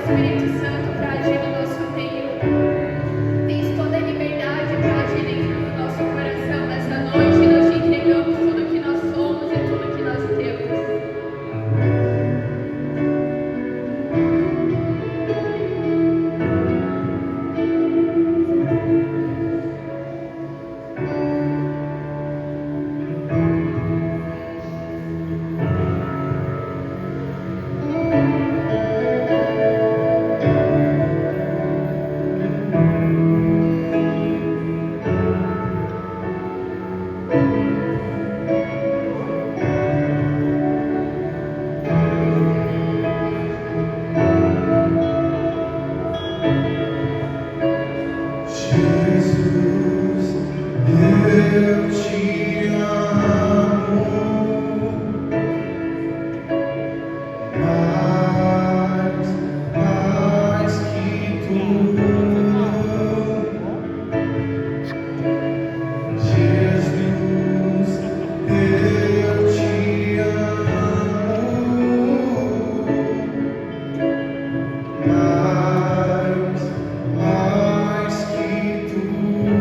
Mais que tudo.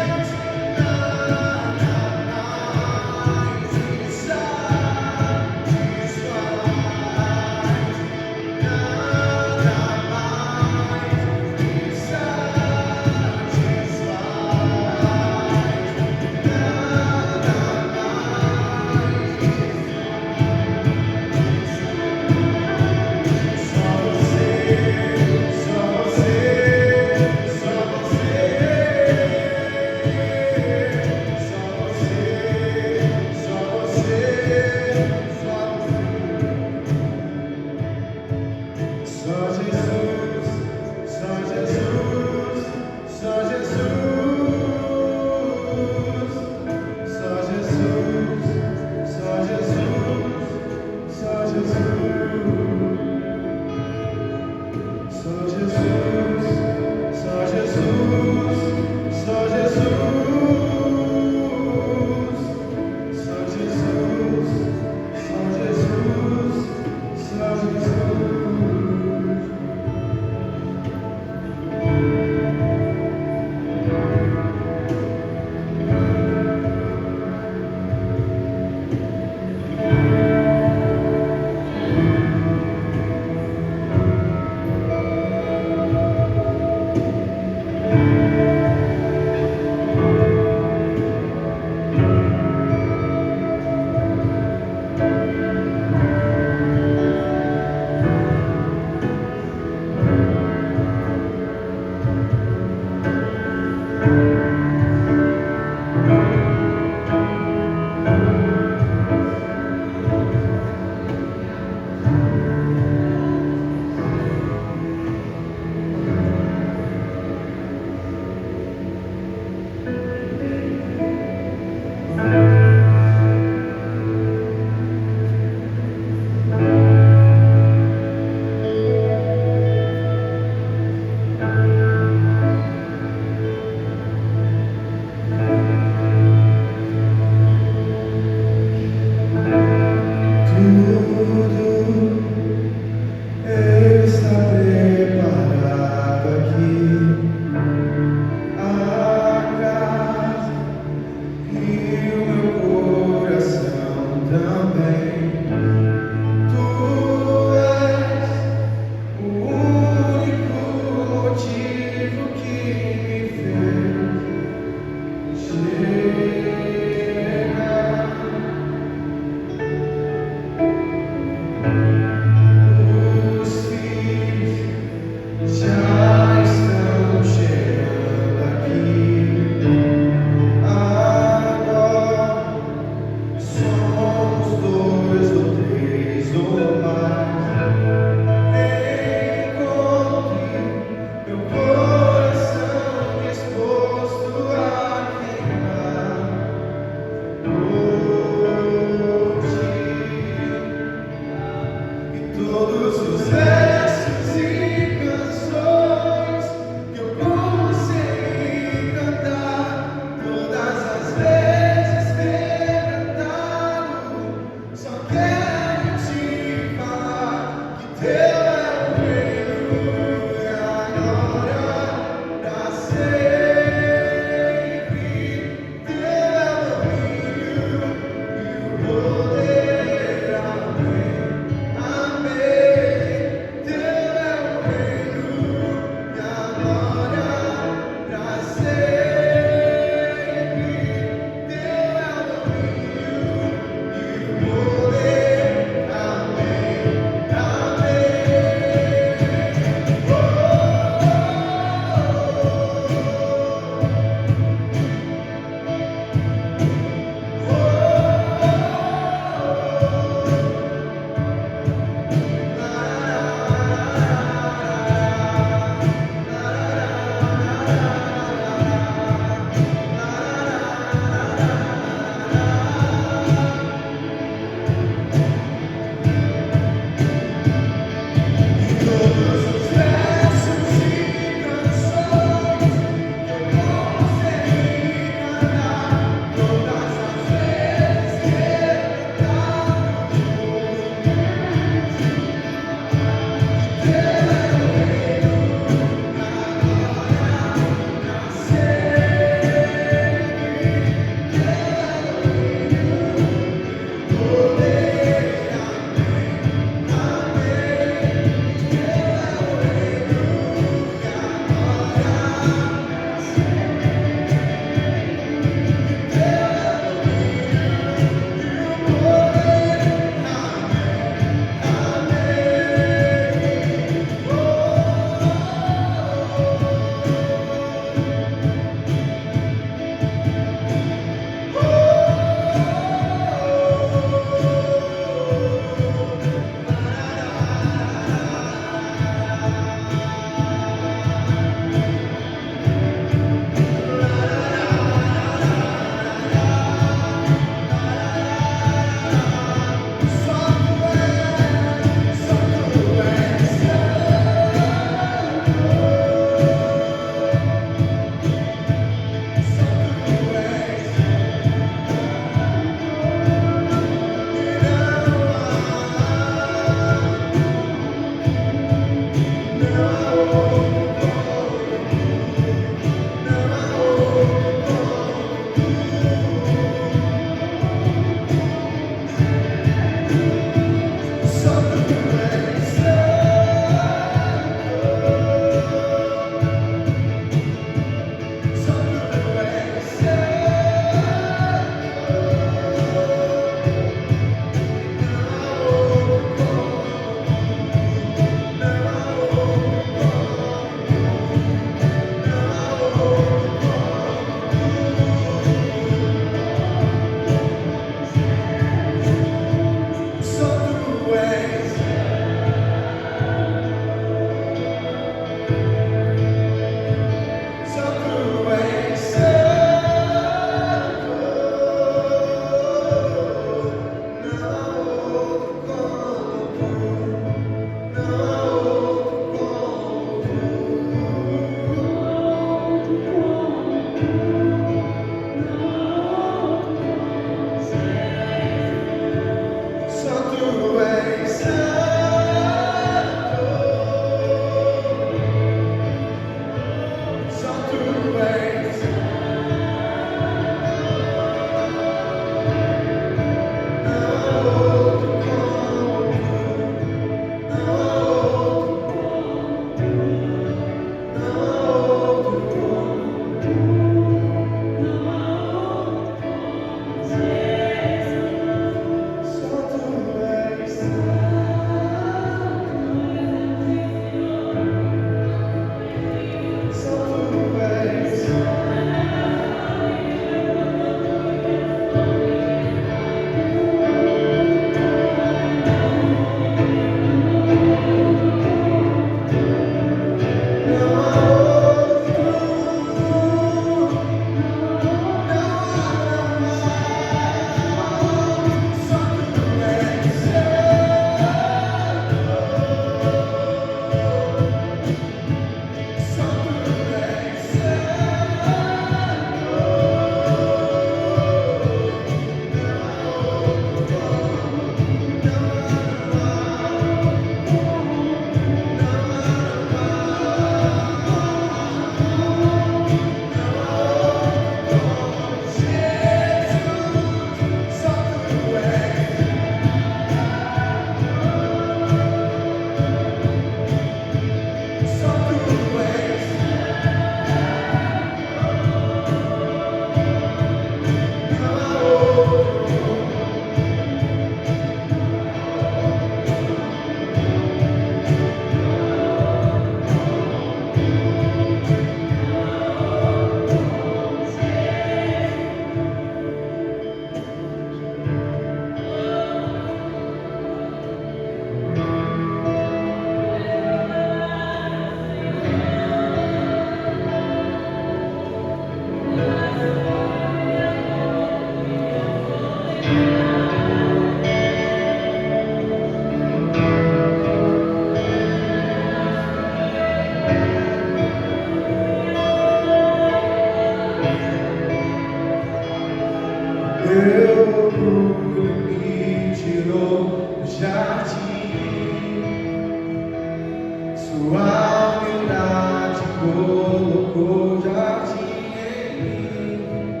colocou jardim em mim.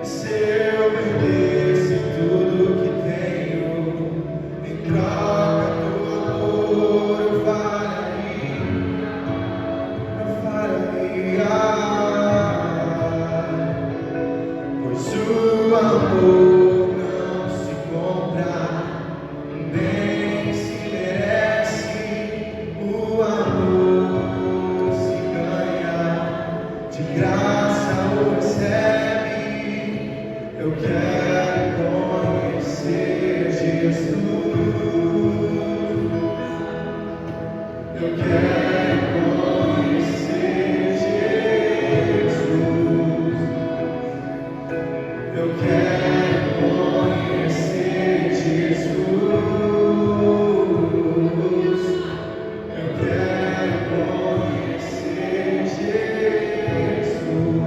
E se eu perdesse tudo que tenho, em troca do amor eu faria. Pois o amor não se compra, nem se merece. O amor se ganha, de graça o recebe. Eu quero conhecer Jesus. Eu quero conhecer Jesus. Eu quero conhecer Jesus. Eu quero conhecer Jesus.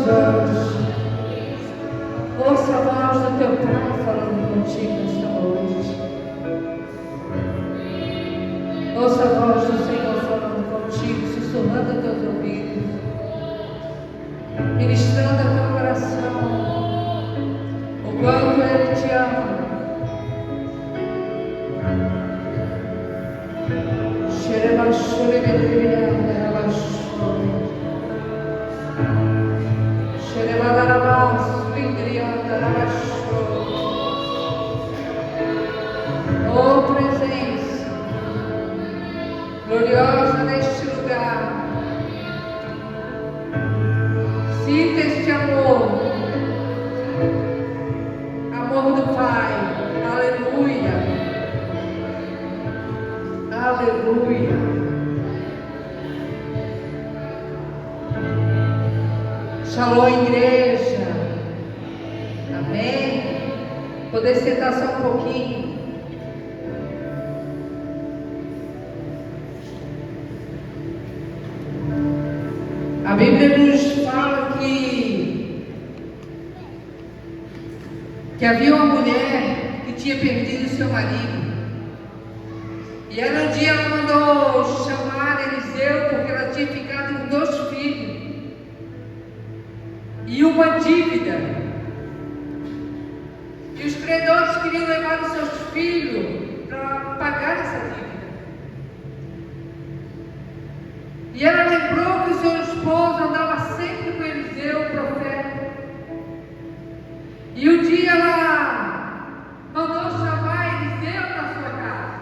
anjos. Ouça a voz do teu Pai falando contigo esta noite. Ouça a voz do Senhor falando contigo, sussurrando teus ouvidos, ministrando a teu coração, o quanto Ele te ama. Oh, presença gloriosa neste lugar. Sinta este amor, amor do Pai. Aleluia, aleluia. Shalom, igreja. Amém. Poder sentar só um pouquinho. A Bíblia nos fala que havia uma mulher que tinha perdido seu marido. E ela um dia mandou chamar Eliseu porque ela tinha ficado com 2 filhos e uma dívida. E os credores queriam levar os seus filhos para pagar essa dívida. E ela lembrou que o seu esposo andava sempre com Eliseu, o profeta. E um dia ela mandou chamar Eliseu para sua casa.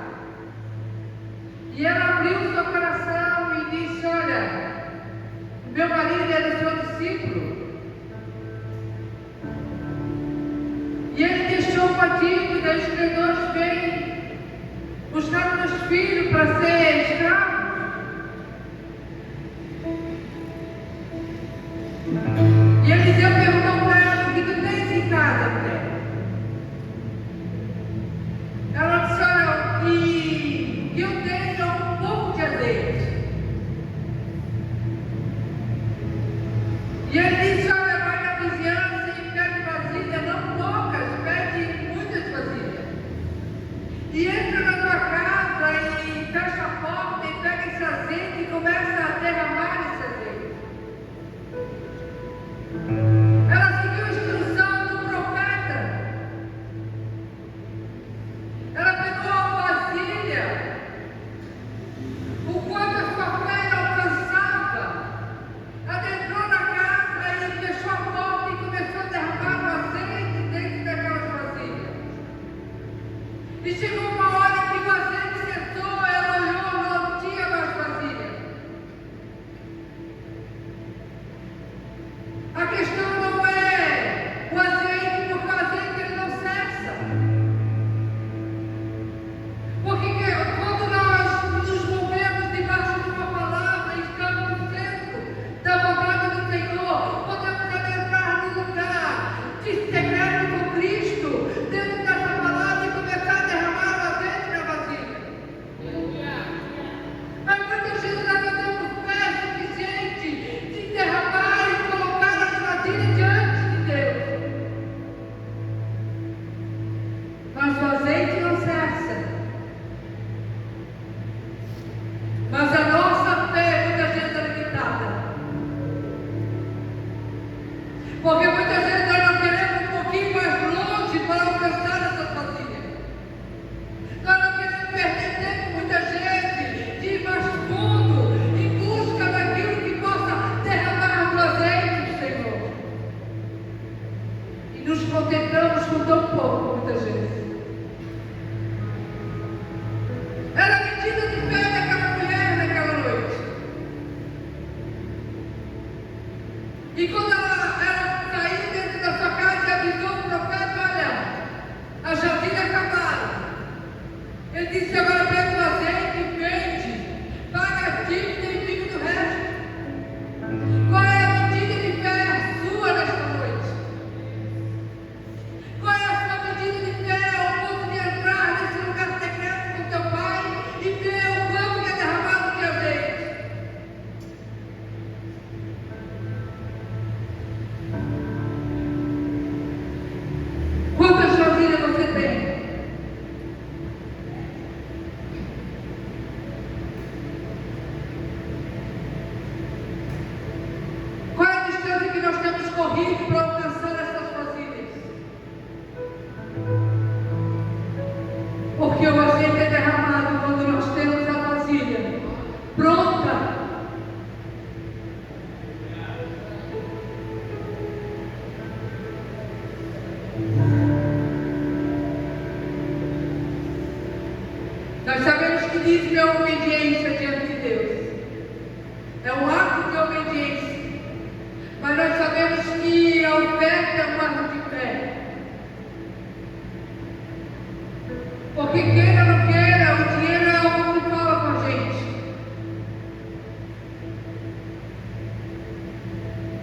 E ela abriu o seu coração e disse: olha, meu marido era seu discípulo. E ele deixou uma dívida, os credores vêm buscar meus filhos para ser escravos. E Eliseu perguntou para ela: o que tu tens em casa, mulher? Ela disse: olha, o que eu tenho é um pouco de azeite. E ele disse: olha, vai na vizinhança e pede vasilha, não poucas, pede muitas vasilhas. E entra na tua casa e fecha a porta e pega esse azeite e começa a derramar esse azeite. Ela seguiu a instrução do profeta. Ela pegou a vasilha, o quanto a sua fé alcançava, adentrou na casa e fechou a porta e começou a derramar o azeite dentro daquelas vasilhas. E chegou uma hora que o azeite cessou, ela olhou, não tinha mais vasilha. A questão não é o azeite, porque o azeite ele não cessa. Porque quando nós nos movemos debaixo de uma palavra e estamos no centro da vontade do Senhor, podemos adentrar no lugar de secreto com Cristo, dentro dessa palavra e começar a derramar o azeite na vasilha. Mas muitas vezes nós não temos fé suficiente de derramar e colocar as vasilhas diante de Deus. Mas o azeite não cessa. Mas a nossa fé muitas vezes é limitada. Porque muitas vezes nós não queremos um pouquinho mais longe para alcançar essas vasilhas. Nós não queremos perder tempo muitas vezes de ir mais fundo em busca daquilo que possa derramar do azeite do Senhor. E nos contentamos com tão pouco muitas vezes. Era a medida de fé daquela mulher naquela noite. E quando ela saiu dentro da sua casa e avisou o profeta: olha, as vasilhas acabaram. Ele disse: agora pega o azeite, vende, paga a dívida e vive do resto. Qual é a medida de fé sua nesta noite? Qual é a sua medida de fé convite para alcançar essas vasilhas. Porque o azeite é derramado quando nós temos a vasilha pronta. Nós sabemos que dízimo é obediência diante de Deus. É um ato de obediência. Mas nós sabemos que a oferta é um ato de fé. Porque queira ou não queira, o dinheiro é algo que fala com a gente.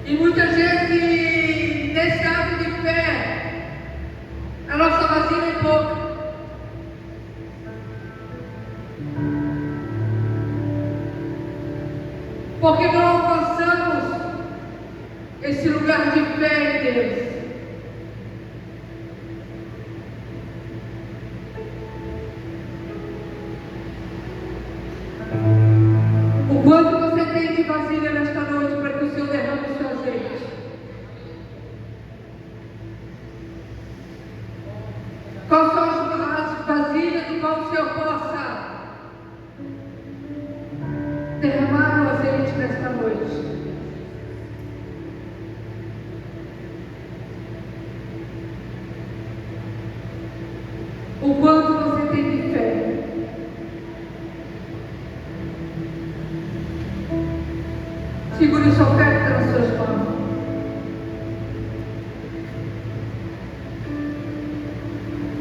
E muitas vezes, nesse ato de fé, a nossa vasilha é pouca. Porque não alcançamos esse lugar de fé em Deus. O quanto você tem de vasilha nesta noite para que o Senhor derrame o seu azeite? Quais são as vasilhas do qual o Senhor possa derramar o azeite nesta noite? O quanto você tem de fé? Segure sua oferta nas suas mãos.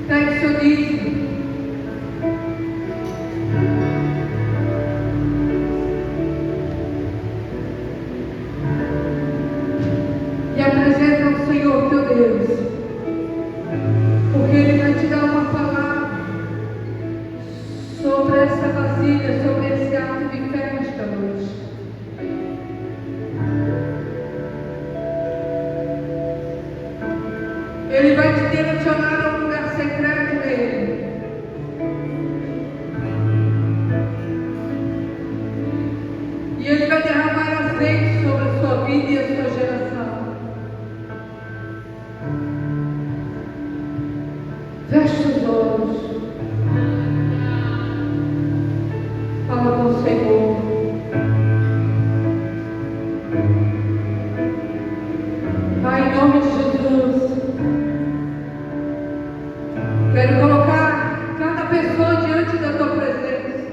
Pegue seu dízimo. E apresenta ao Senhor teu Deus. Porque Ele vai te dar uma palavra sobre essa vasilha, sobre esse ato de fé nesta noite. Ele vai te direcionar a um lugar secreto dele. E Ele vai derramar azeite sobre a sua vida e a sua geração. Feche os olhos. Fala com o Senhor. Pai, em nome de Jesus, quero colocar cada pessoa diante da tua presença,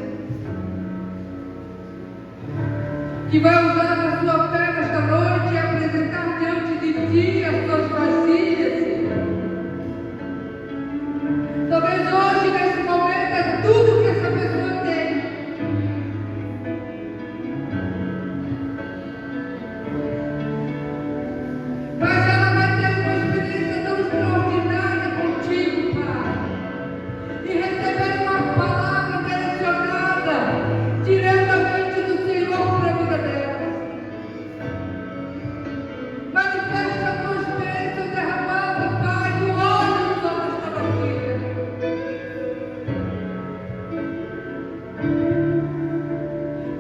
que vai usar a sua fé nesta noite e apresentar diante de ti as tuas vasilhas. Talvez hoje, nesse momento, é tudo que essa pessoa tem. Mas ela vai ter uma experiência tão extraordinária contigo, Pai. E receber uma palavra direcionada diretamente do Senhor para a vida dela. Manifesta a tua experiência derramada, Pai, do óleo sobre esta vasilha.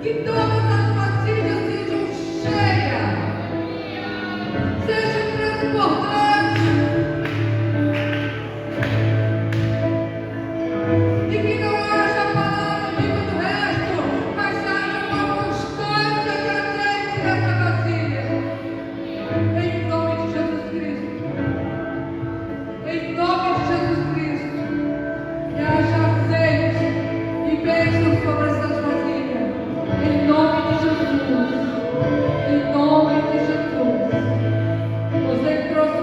Que todas as vasilhas sejam cheias, sejam transbordantes, e que não haja palavra viva do resto, mas haja uma constância de azeite nessa vasilha. Em nome de Jesus Cristo. Em nome de Jesus Cristo. Que haja azeite e bênção sobre essas vasilhas. Em nome de Jesus. Em nome de Jesus. Você que trouxe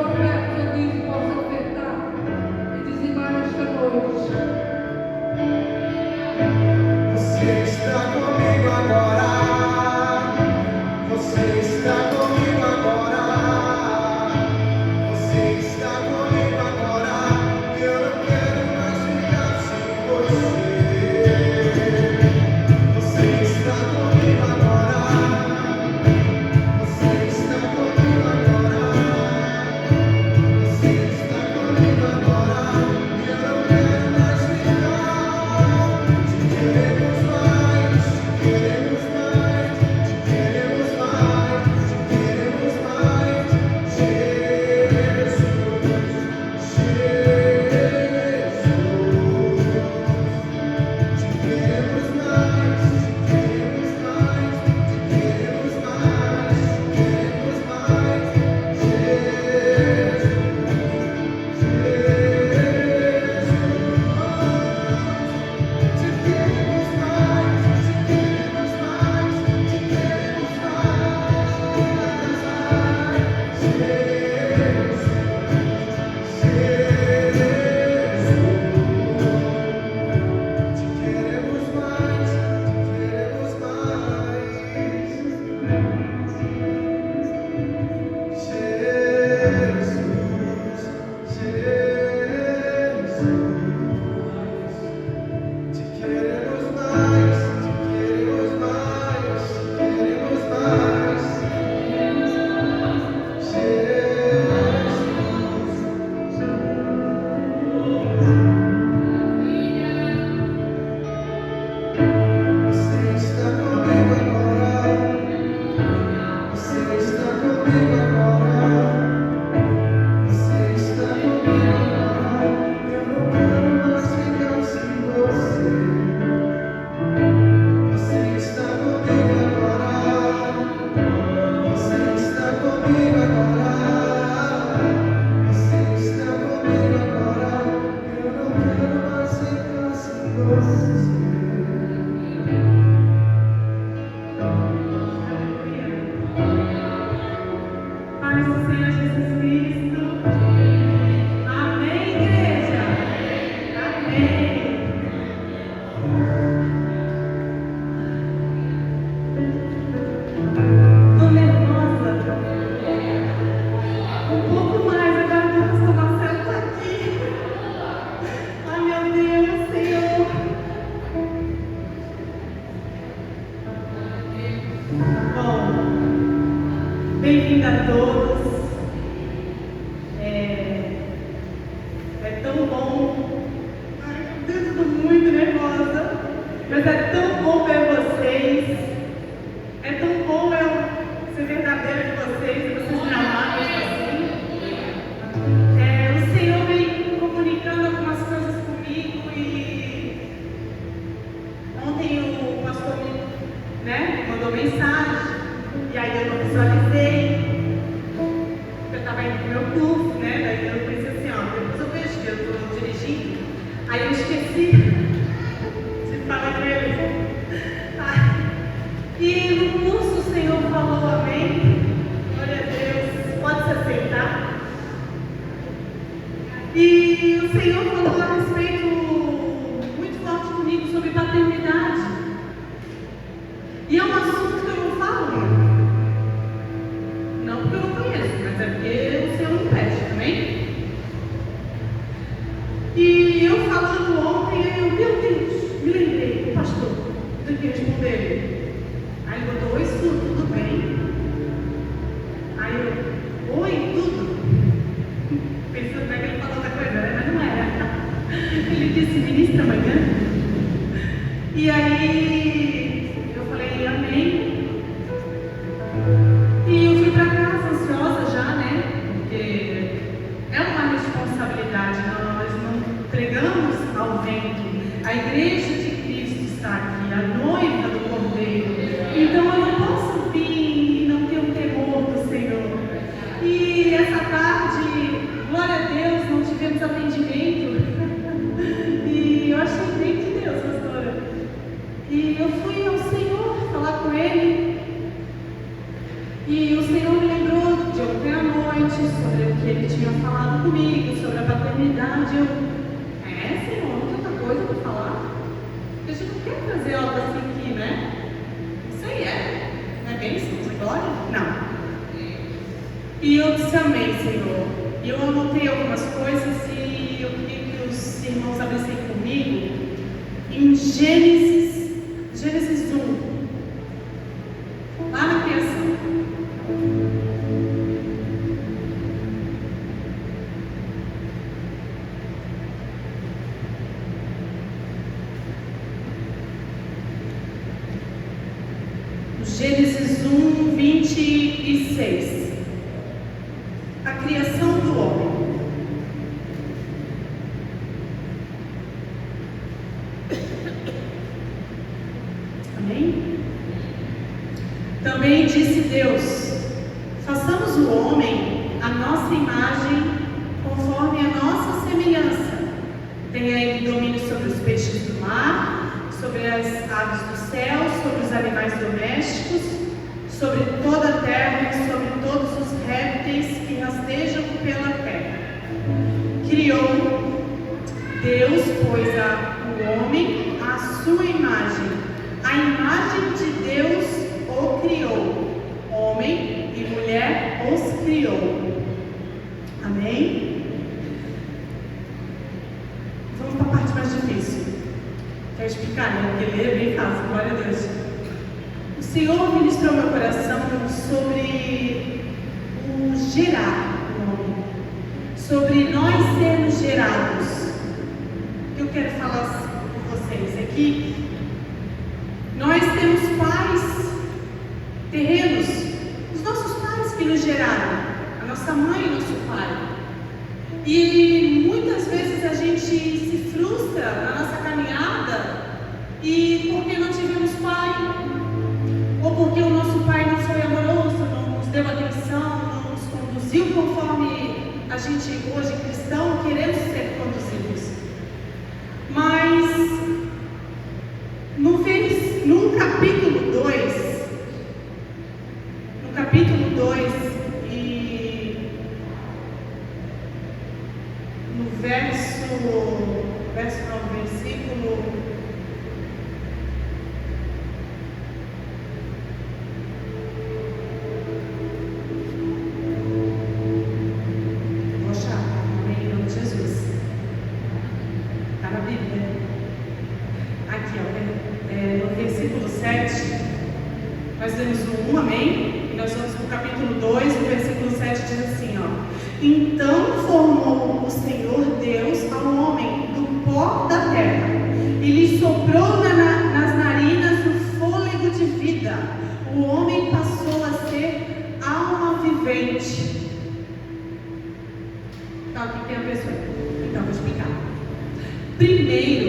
estava indo pro meu curso, né? Daí eu pensei assim, ó, depois eu vejo que eu estou dirigindo. Aí eu esqueci de falar com ele. E no curso o Senhor falou amém. Glória a Deus, pode se aceitar. E o Senhor falou a respeito muito forte comigo sobre paternidade. E é um assunto que eu não falo muito. Não porque eu não conheço, mas é porque o Senhor me pede também. E eu falando ontem, meu Deus, me lembrei, o pastor, eu tenho que responder ele. Aí ele botou, oi, Su, tudo bem? Aí eu, oi, tudo? Pensando que ele falou outra coisa, né? Mas não era. Ele disse, ministra amanhã. E aí eu falei, amém. E eu fui para casa ansiosa já, né? Porque é uma responsabilidade, nós não entregamos ao vento. A igreja de Cristo está aqui, a noiva do Cordeiro. Então eu não posso vir e não ter um temor do Senhor. E essa tarde, glória a Deus, não tivemos atendimento. E eu achei bem de Deus, pastora. E eu fui ao Senhor falar com Ele. E o Senhor me lembrou de ontem à noite sobre o que Ele tinha falado comigo, sobre a paternidade. Eu, Senhor, não tem outra coisa para falar? Porque a gente não quer trazer algo assim aqui, né? Isso aí não é bênção, não é glória? Não. E eu disse amém, Senhor. E eu anotei algumas coisas e eu queria que os irmãos abrissem comigo em Gênesis 1, lá na criação. Gênesis 1, 26. A criação do homem. Amém? Também disse Deus: façamos o homem à nossa imagem, conforme a nossa semelhança. Tenha ele domínio sobre os peixes do mar, sobre as aves do céu, sobre os animais domésticos, sobre toda a terra e sobre todos os répteis que rastejam pela terra. Criou Deus, pois, o homem à sua imagem. A imagem de Deus o criou. Homem e mulher os criou. Amém? Vamos para a parte mais difícil. Quer explicar, né? Porque ler é bem fácil, glória a Deus. O Senhor ministrou meu coração sobre o gerar o homem, sobre nós sermos gerados. Eu quero falar com vocês aqui. Nós temos pais terrenos, os nossos pais que nos geraram, a nossa mãe e nosso pai. E muitas vezes a gente se frustra na nossa caminhada e porque não tivemos pai, ou porque o nosso pai não foi amoroso, não nos deu atenção, não nos conduziu conforme a gente hoje cristão queremos ser conduzidos. Mas no capítulo 2 e no versículo vou achar, em nome de Jesus. Está na Bíblia. Aqui, ó, no versículo 7, nós lemos o 1, amém? E nós vamos para o capítulo 2, o versículo 7 diz assim, ó: então formou o Senhor Deus ao homem do pó da terra, e lhe soprou nas narinas o fôlego de vida. O homem passou a ser alma vivente. Então, aqui tem a pessoa. Então, vou explicar. Primeiro,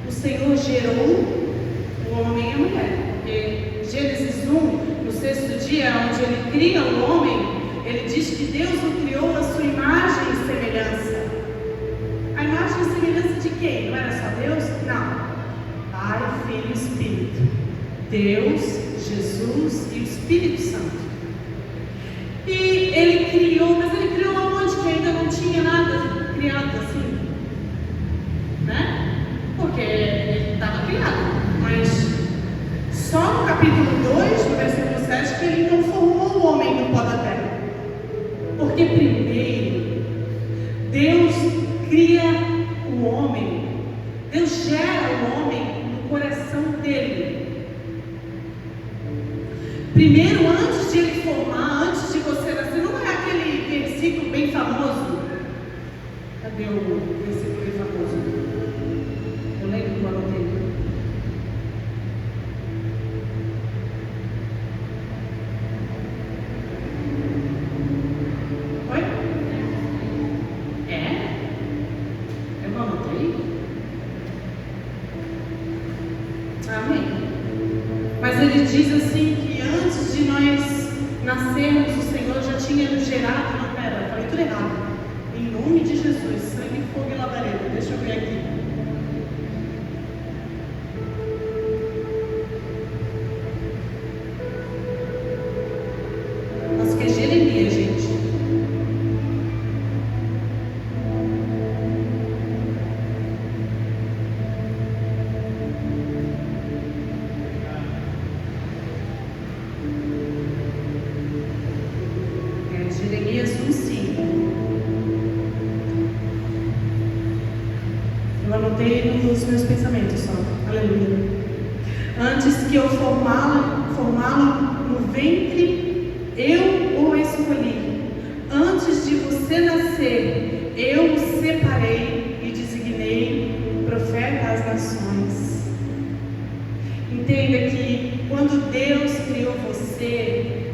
o Senhor gerou o homem e a mulher. Porque Gênesis 1, no sexto dia, onde ele cria o homem, ele diz que Deus o criou à sua imagem e semelhança. A imagem e semelhança de quem? Não era só Deus? Não. Pai, Filho e Espírito. Deus, Jesus e o Espírito Santo. E ele criou, mas ele criou aonde que ainda não tinha nada criado assim, né? Porque ele estava criado, mas só no capítulo 2, no versículo 7, que ele então formou o homem no pó da terra. Porque primeiro, Deus cria o homem, Deus gera o homem no coração dele. Primeiro, antes de ele formar, antes de você nascer, não é aquele versículo bem famoso? Cadê o versículo bem famoso? Eu lembro que eu anotei. Oi? É? Eu anotei? Amém. Mas ele diz assim que antes de nós nascermos, o Senhor já tinha nos gerado. Não, pera, falei tudo errado. Em nome de Jesus, sangue, fogo e labareda. Deixa eu ver aqui. Acho que é Jeremias, gente. Jeremias 1:5. Eu anotei nos meus pensamentos só. Aleluia. Antes que eu formá-lo no ventre, eu o escolhi. Antes de você nascer, eu o separei e designei profeta às nações. Entenda que quando Deus criou você,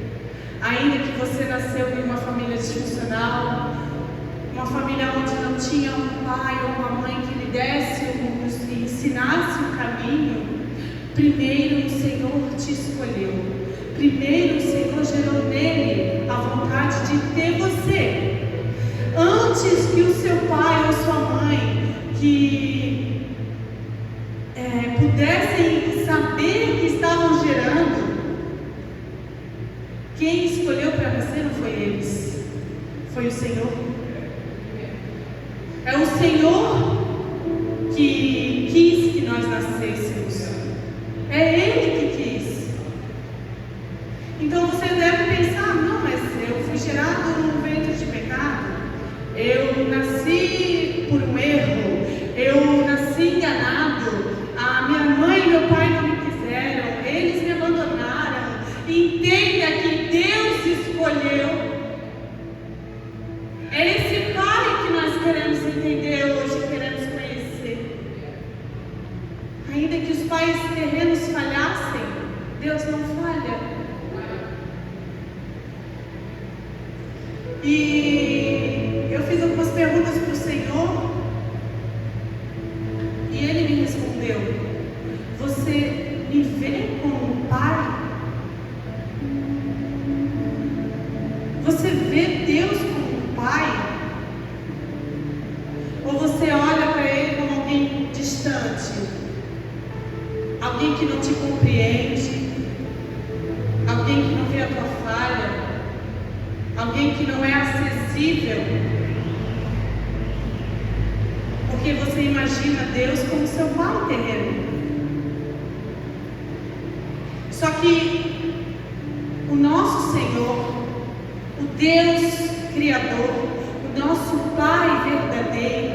ainda que você nasceu em uma família disfuncional, uma família onde não tinha um pai ou uma mãe que lhe desse e ensinasse o caminho, primeiro o Senhor te escolheu. Primeiro o Senhor gerou nele a vontade de ter você. Antes que o seu pai ou sua mãe pudessem saber que estavam gerando, quem escolheu para nascer não foi eles, foi o Senhor. É o Senhor que quis que nós nascêssemos. É Ele que quis. Então você deve pensar, não, mas eu fui gerado no ventre de pecado. Eu nasci por um erro. Eu nasci enganado. A minha mãe e meu pai não me quiseram. Eles me abandonaram. Entenda que Deus escolheu. É esse Pai que nós queremos entender hoje, queremos conhecer. Ainda que os pais terrenos falhassem, Deus não falha. E eu fiz algumas perguntas para o Senhor e Ele me respondeu: você me vê como um pai? Você vê Deus como um pai? Ou você olha para Ele como alguém distante? Alguém que não te compreende? Alguém que não vê a tua falha? Alguém que não é acessível? Porque você imagina Deus como seu pai terreno. Só que o nosso Senhor, o Deus Criador, o nosso Pai verdadeiro,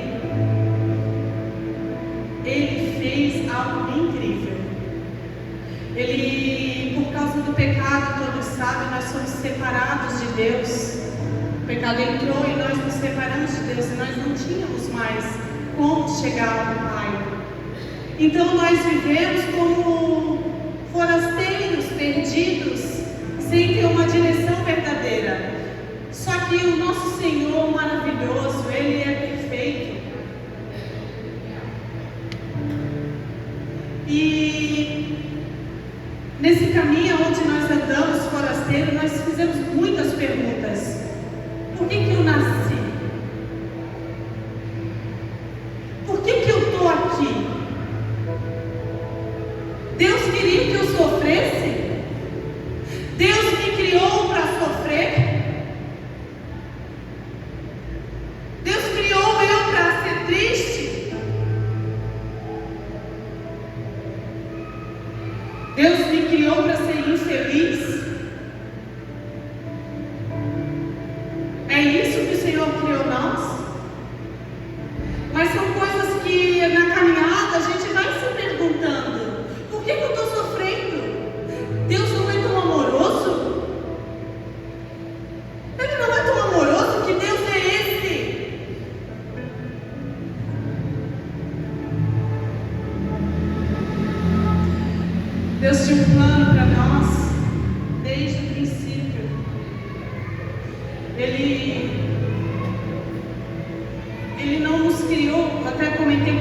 Ele fez algo incrível. Ele, por causa do pecado, todos sabem, nós somos separados de Deus. O pecado entrou e nós nos separamos de Deus, e nós não tínhamos mais como chegar ao Pai. Então nós vivemos como forasteiros, perdidos, sem ter uma direção verdadeira. Só que o nosso Senhor maravilhoso, Ele é perfeito. E nesse caminho onde nós andamos forasteiro, nós fizemos muitas perguntas.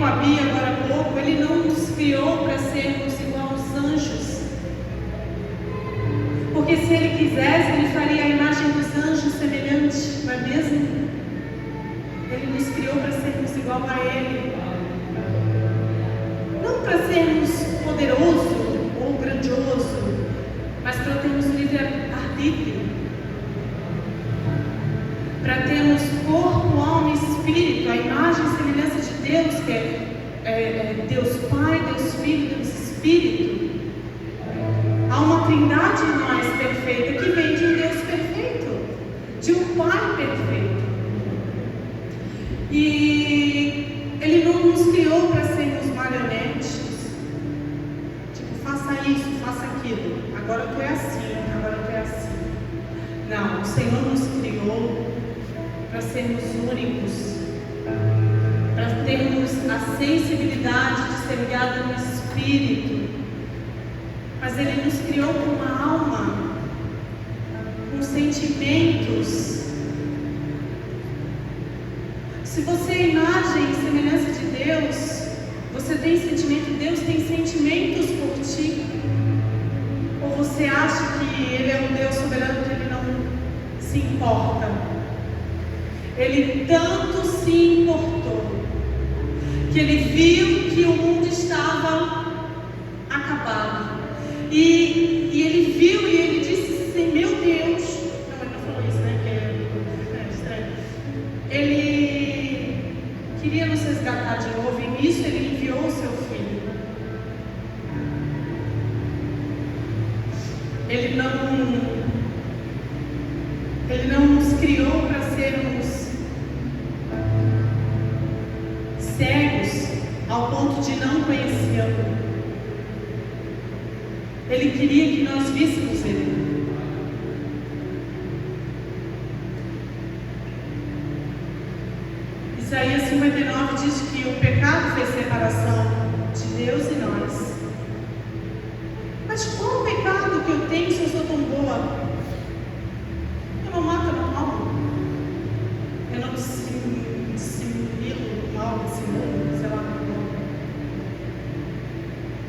com a Bia agora há pouco, Ele não nos criou para sermos igual aos anjos. Porque se Ele quisesse, Ele faria a imagem dos anjos semelhante, não é mesmo? Ele nos criou para sermos igual a Ele. Não para sermos poderoso ou grandioso, mas para termos livre-arbítrio. Para termos corpo, alma e espírito, a imagem e semelhança de Deus, que é Deus Pai, Deus Filho, Deus Espírito. Há uma trindade em nós perfeita que vem de um Deus perfeito, de um Pai perfeito. E Ele não nos criou para sermos marionetes, tipo, faça isso, faça aquilo, agora tu é assim, agora tu é assim. Não, o Senhor nos criou para sermos únicos, para termos a sensibilidade de ser guiado no Espírito. Mas Ele nos criou com uma alma, com sentimentos. Se você é imagem e semelhança de Deus, você tem sentimento, Deus tem sentimentos por ti. Ou você acha que Ele é um Deus soberano que Ele não se importa? Ele tanto se importou que Ele viu que o mundo estava acabado. E Ele viu e Ele disse assim, meu Deus, não, Ele não falou isso, né, que é estranho. Ele queria nos resgatar de novo e nisso Ele enviou o seu Filho. Ele não nos criou para sermos cegos ao ponto de não conhecê-lo. Ele queria que nós víssemos Ele. Isaías 59 diz que o pecado fez separação de Deus e nós. Mas qual o pecado que eu tenho se eu sou tão boa? Eu não mato, eu não roubo. Eu não dissimilo o mal desse mundo, sei lá como.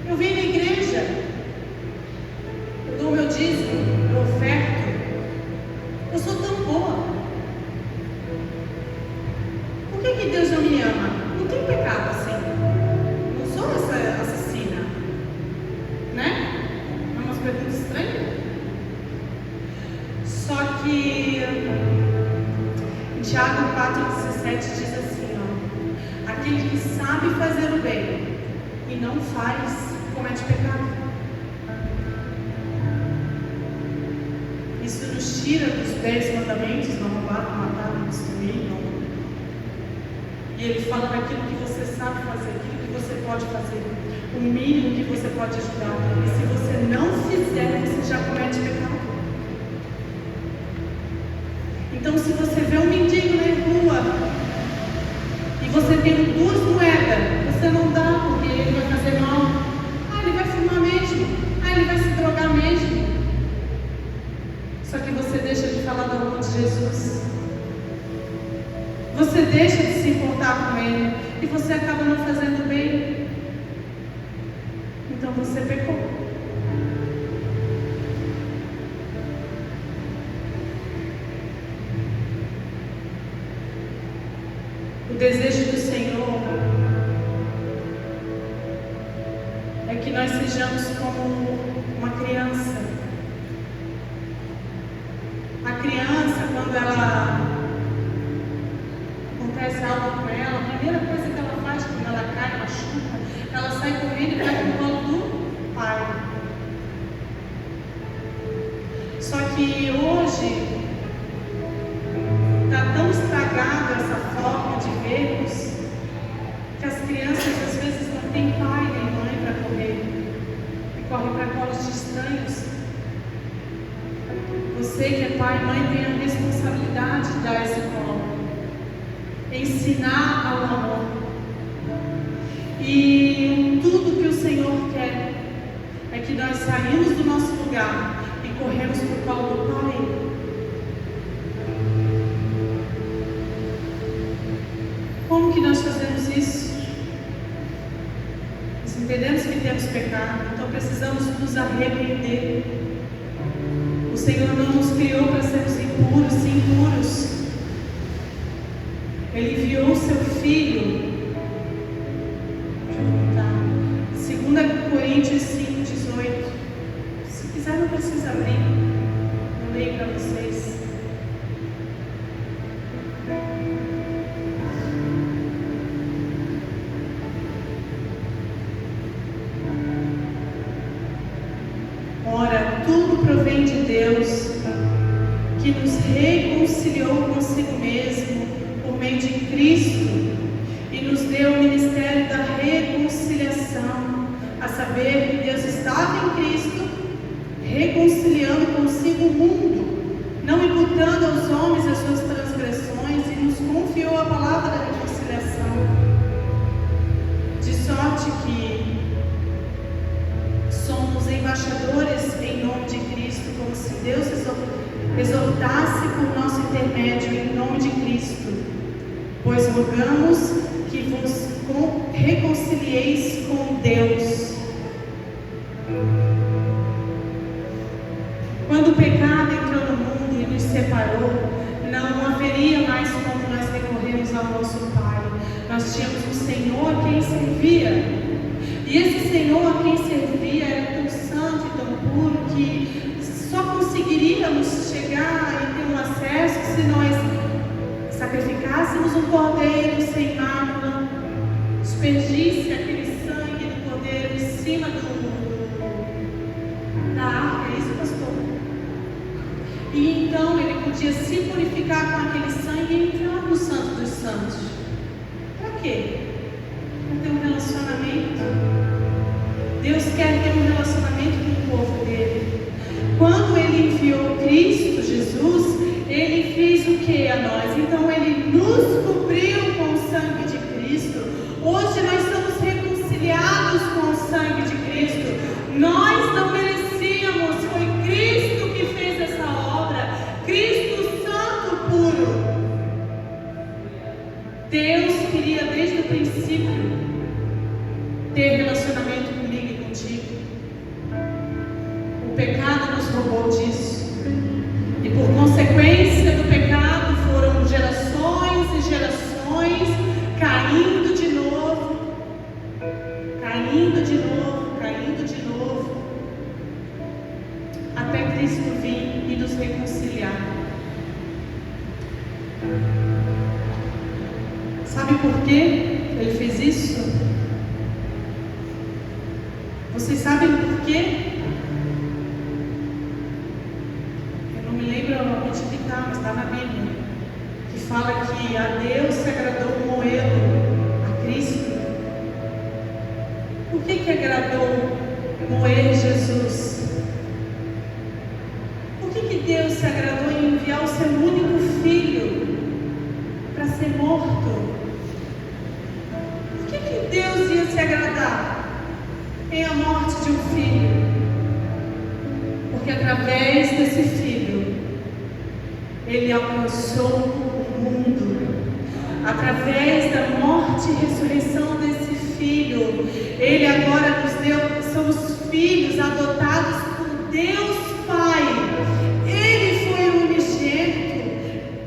Eu venho na igreja, eu dou o meu dízimo, eu oferto. Eu sou tão boa. Por que Deus não me ama? Não tem pecado assim. Não sou essa assassina. Né? É umas perguntas estranhas. Só que em Tiago 4,17 diz assim, ó, aquele que sabe fazer o bem e não faz, comete pecado. Isso nos tira dos 10 mandamentos, não roubar, não matar, não destruir, não. E ele fala daquilo que você sabe fazer, aquilo que você pode fazer, o mínimo que você pode ajudar. E se você não fizer, você já comete pecado. Então, se você vê um mendigo na rua e você tem 2 moedas, você não dá porque ele vai fazer mal. Ah, ele vai fumar mesmo. Ah, ele vai se drogar mesmo. Só que você deixa de falar do amor de Jesus. Você deixa de se importar com Ele e você acaba não fazendo bem. Então você pecou. O desejo do Senhor é que nós sejamos como uma criança. A criança, quando ela acontece algo com ela, a primeira coisa que ela faz quando ela cai, machuca, ela sai correndo e vai pro colo do pai. Só que hoje está tão estragada essa forma de vermos que as crianças às vezes não têm pai nem mãe para correr e correm para colos de estranhos. Você que é pai e mãe tem a responsabilidade de dar esse colo, ensinar ao amor. E tudo que o Senhor quer é que nós saímos do nosso lugar e corremos para o colo do Pai. Como que nós fazemos isso? cometemos pecado, então precisamos nos arrepender. O Senhor não nos criou para sermos impuros, sim impuros. Ele enviou o seu Filho. Deixa eu voltar. 2 Coríntios 5:18. Se quiser, não precisa abrir. Eu leio para vocês. Ora, tudo provém de Deus, que nos reconciliou consigo mesmo por meio de Cristo e nos deu o ministério da reconciliação, a saber que Deus estava em Cristo, reconciliando consigo o mundo, não imputando aos homens as suas transgressões, e nos confiou a palavra da reconciliação, de sorte que somos embaixadores em nome de Cristo, como se Deus exortasse por nosso intermédio em nome de Cristo. Pois rogamos que vos reconcilieis com Deus. Quando o pecado entrou no mundo e nos separou, não haveria mais como nós recorrermos ao nosso Pai. Nós tínhamos um Senhor a quem servia. E esse Senhor a quem servia era tão santo e tão puro que só conseguiríamos chegar e ter um acesso se nós sacrificássemos um cordeiro sem mácula, despergisse aquele sangue do cordeiro em cima da arca, é isso, pastor? E então ele podia se purificar com aquele sangue e entrar no Santo dos Santos. Para quê? Para ter um relacionamento. Deus quer ter um relacionamento com o povo dele. Quando ele enviou Cristo Jesus, ele fez o que a nós? Então ele nos cobriu com o sangue de Cristo. Hoje nós estamos reconciliados com o sangue de Cristo. Nós não merecíamos, foi Cristo que fez essa obra. Cristo Santo puro. Deus queria desde o princípio ter relacionamento comigo e contigo. O pecado nos roubou disso. E por consequência do pecado foram gerações e gerações caindo de novo, caindo de novo, caindo de novo, até Cristo vir e nos reconciliar. Sabe por que ele fez isso? Vocês sabem por quê? Eu não me lembro onde que está, mas está na Bíblia, que fala que a Deus se agradou moê-lo, a Cristo. Por que agradou moer Jesus? Por que Deus se agradou em enviar o seu único filho para ser morto? Por que Deus ia se agradar em a morte de um filho? Porque através desse filho ele alcançou o mundo. Através da morte e ressurreição desse filho, ele agora nos deu, somos filhos adotados por Deus Pai. Ele foi o unigênito,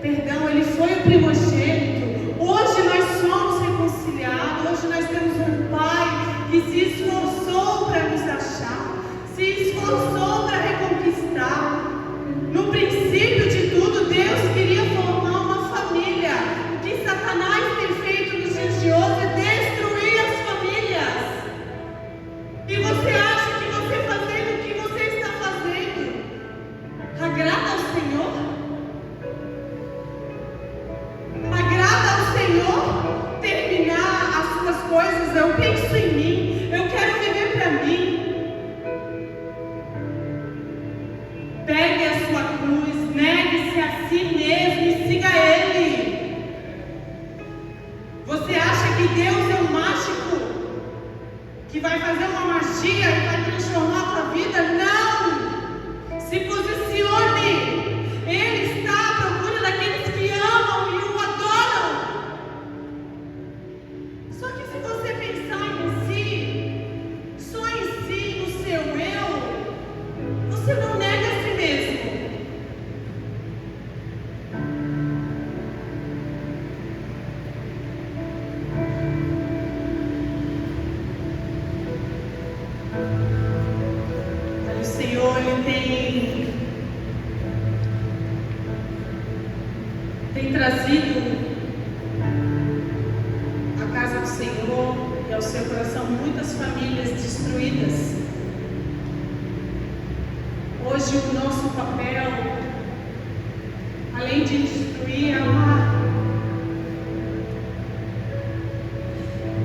ele foi o primogênito. Hoje nós somos reconciliados. Hoje nós temos um Pai que se esforçou para nos achar, se esforçou para reconquistar. No princípio de tudo, Deus queria formar uma família. O que Satanás tem feito nos dias de hoje é destruir as famílias. E você acha que você fazendo o que você está fazendo, destruídas. Hoje o nosso papel, além de destruir, é amar.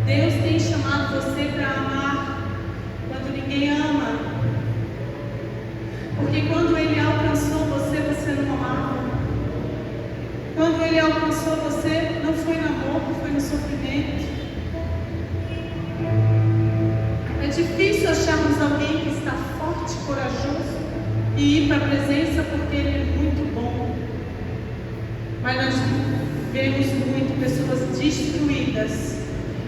Deus tem chamado você para amar quando ninguém ama. Porque quando Ele alcançou você, você não amava. Quando Ele alcançou você, não foi no amor, foi no sofrimento. É difícil acharmos alguém que está forte, corajoso e ir para a presença porque Ele é muito bom. Mas nós vemos muito pessoas destruídas,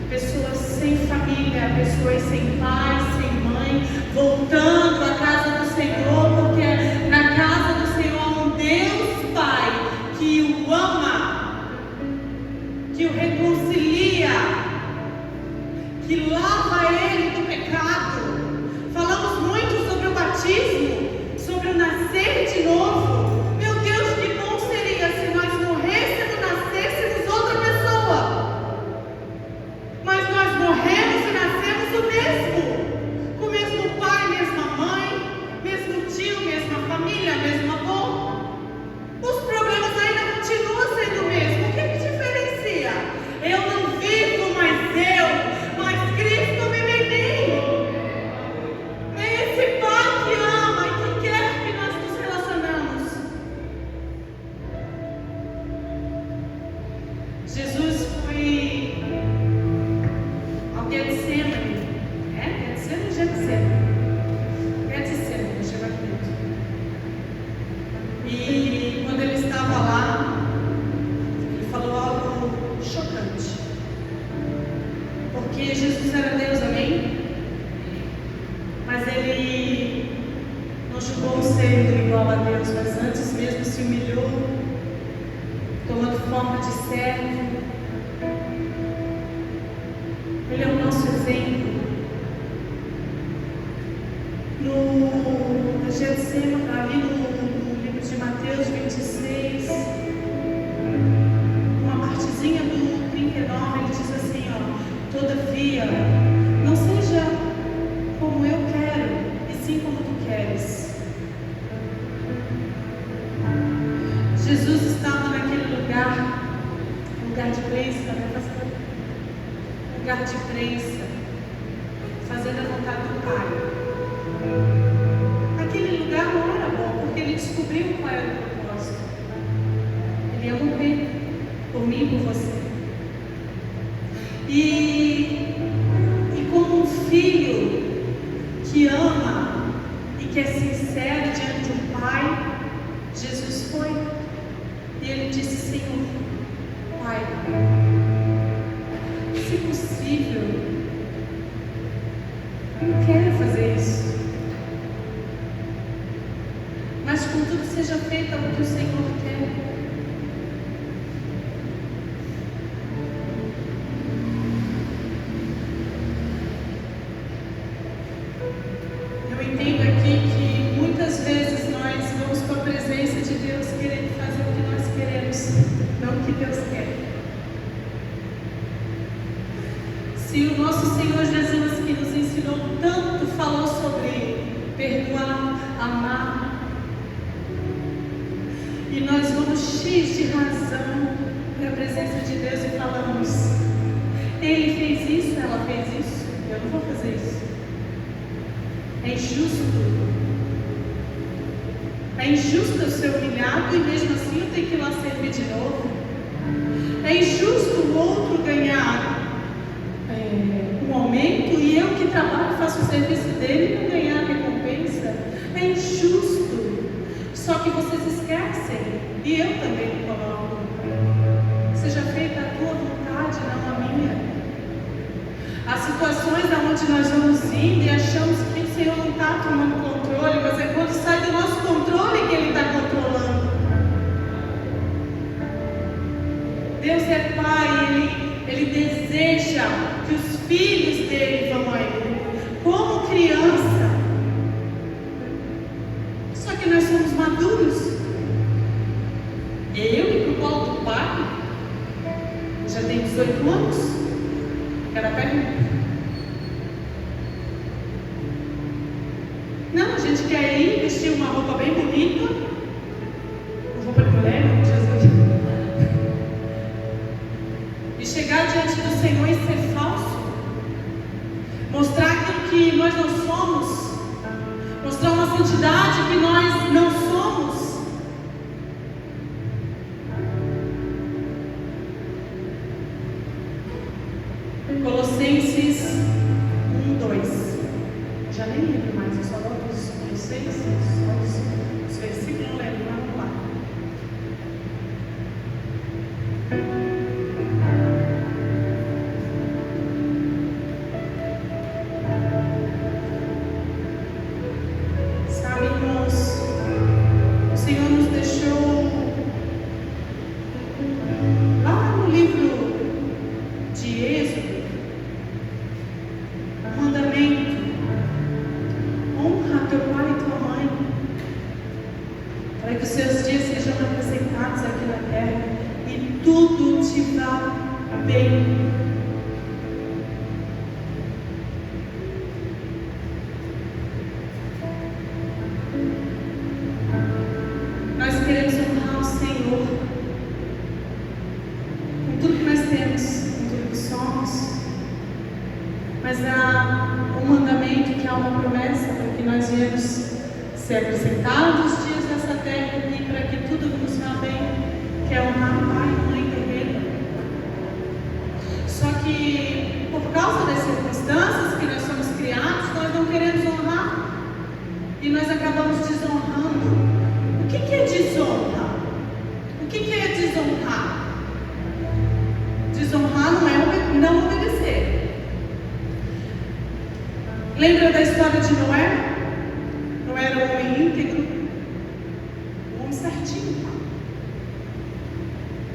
pessoas sem família, pessoas sem pai, sem mãe, voltando à casa do Senhor, porque é na casa do Senhor há um Deus Pai que o ama, que o reconcilia, que lava ele do pecado. Falamos muito sobre o batismo, sobre o nascer de novo. Meu Deus, que bom seria se nós morrêssemos, nascêssemos outra pessoa. Mas nós morremos e nascemos o mesmo. Com o mesmo pai, mesma mãe, mesmo tio, mesma família, mesmo avô. Os problemas ainda continuam sendo o mesmo. O que diferencia? Eu não vivo mais eu, mas Cristo vive em mim. É esse Pai que ama e que quer que nós nos relacionamos. Jesus foi ao Getsemane. Getsemane ou Getsemane? Getsemane, deixa eu ver. E quando ele estava lá, ele falou algo chocante. Porque Jesus era Deus, amém? Mas ele não julgou sendo igual a Deus, mas antes mesmo se humilhou, tomando forma de servo. Ele é o nosso exemplo. No Getsemane, ali no livro de Mateus 26, uma partezinha do 39, ele diz assim, ó: todavia, não seja como eu quero, e sim como tu queres. Jesus estava naquele lugar de prensa, né, pastor? Lugar de prensa, fazendo a vontade do Pai. Aquele lugar não era bom, porque ele descobriu qual era o propósito. Ele ia morrer por mim e por você. E como um filho que ama e que é sincero diante de um pai, Jesus foi. E ele disse: Senhor, Pai, se possível, eu não quero fazer isso. Mas contudo seja feita o que o Senhor quer. Eu entendo aqui que muitas vezes nós vamos para a presença de Deus querendo fazer o que nós queremos, não o que Deus quer. Se o nosso Senhor Jesus, que nos ensinou tanto, falou sobre perdoar, amar, e nós vamos cheios de razão para a presença de Deus e falamos: Ele fez isso, ela fez isso, eu não vou fazer isso. É injusto. É injusto eu ser humilhado e mesmo assim eu tenho que ir lá servir de novo. É injusto o outro ganhar um aumento e eu que trabalho e faço o serviço dele não ganhar a recompensa. É injusto. Só que vocês esquecem, e eu também me coloco: seja feita a tua vontade, não a minha. Há situações onde nós vamos indo e achamos que o Senhor não está tomando controle, mas é quando sai do nosso controle que Ele está controlando. Deus é Pai, Ele deseja que os filhos dele vão a Ele, como criança. Só que nós somos maduros. Eu ir para o colo do Pai, já tenho 18 anos, cada perna. roupa bem bonita, roupa de mulher, Jesus, e chegar diante do Senhor e ser falso, mostrar aquilo que nós não somos, mostrar uma santidade que nós não somos. Colossenses 1:2. Já nem lembro mais, eu só volto os 6, os versículos, não lembro, mas vamos lá. Sabe, irmãos, o Senhor nos deixou lá no livro de Êxodo um mandamento: honra teu pai e tua mãe, para que os seus dias sejam acrescentados aqui na terra e tudo te vá bem. Nós queremos honrar o Senhor com tudo que nós temos, com tudo que somos, mas há um mandamento, que há uma promessa para que nós viemos ser acrescentados os dias dessa terra e para que tudo nos vá bem, que é honrar o pai e mãe terreno. Só que por causa das circunstâncias que nós somos criados, nós não queremos honrar e nós acabamos desonrando. O que é desonra? O que é desonrar? Desonrar não é não obedecer. Lembra da história de Noé? Noé era um homem íntegro, um homem certinho.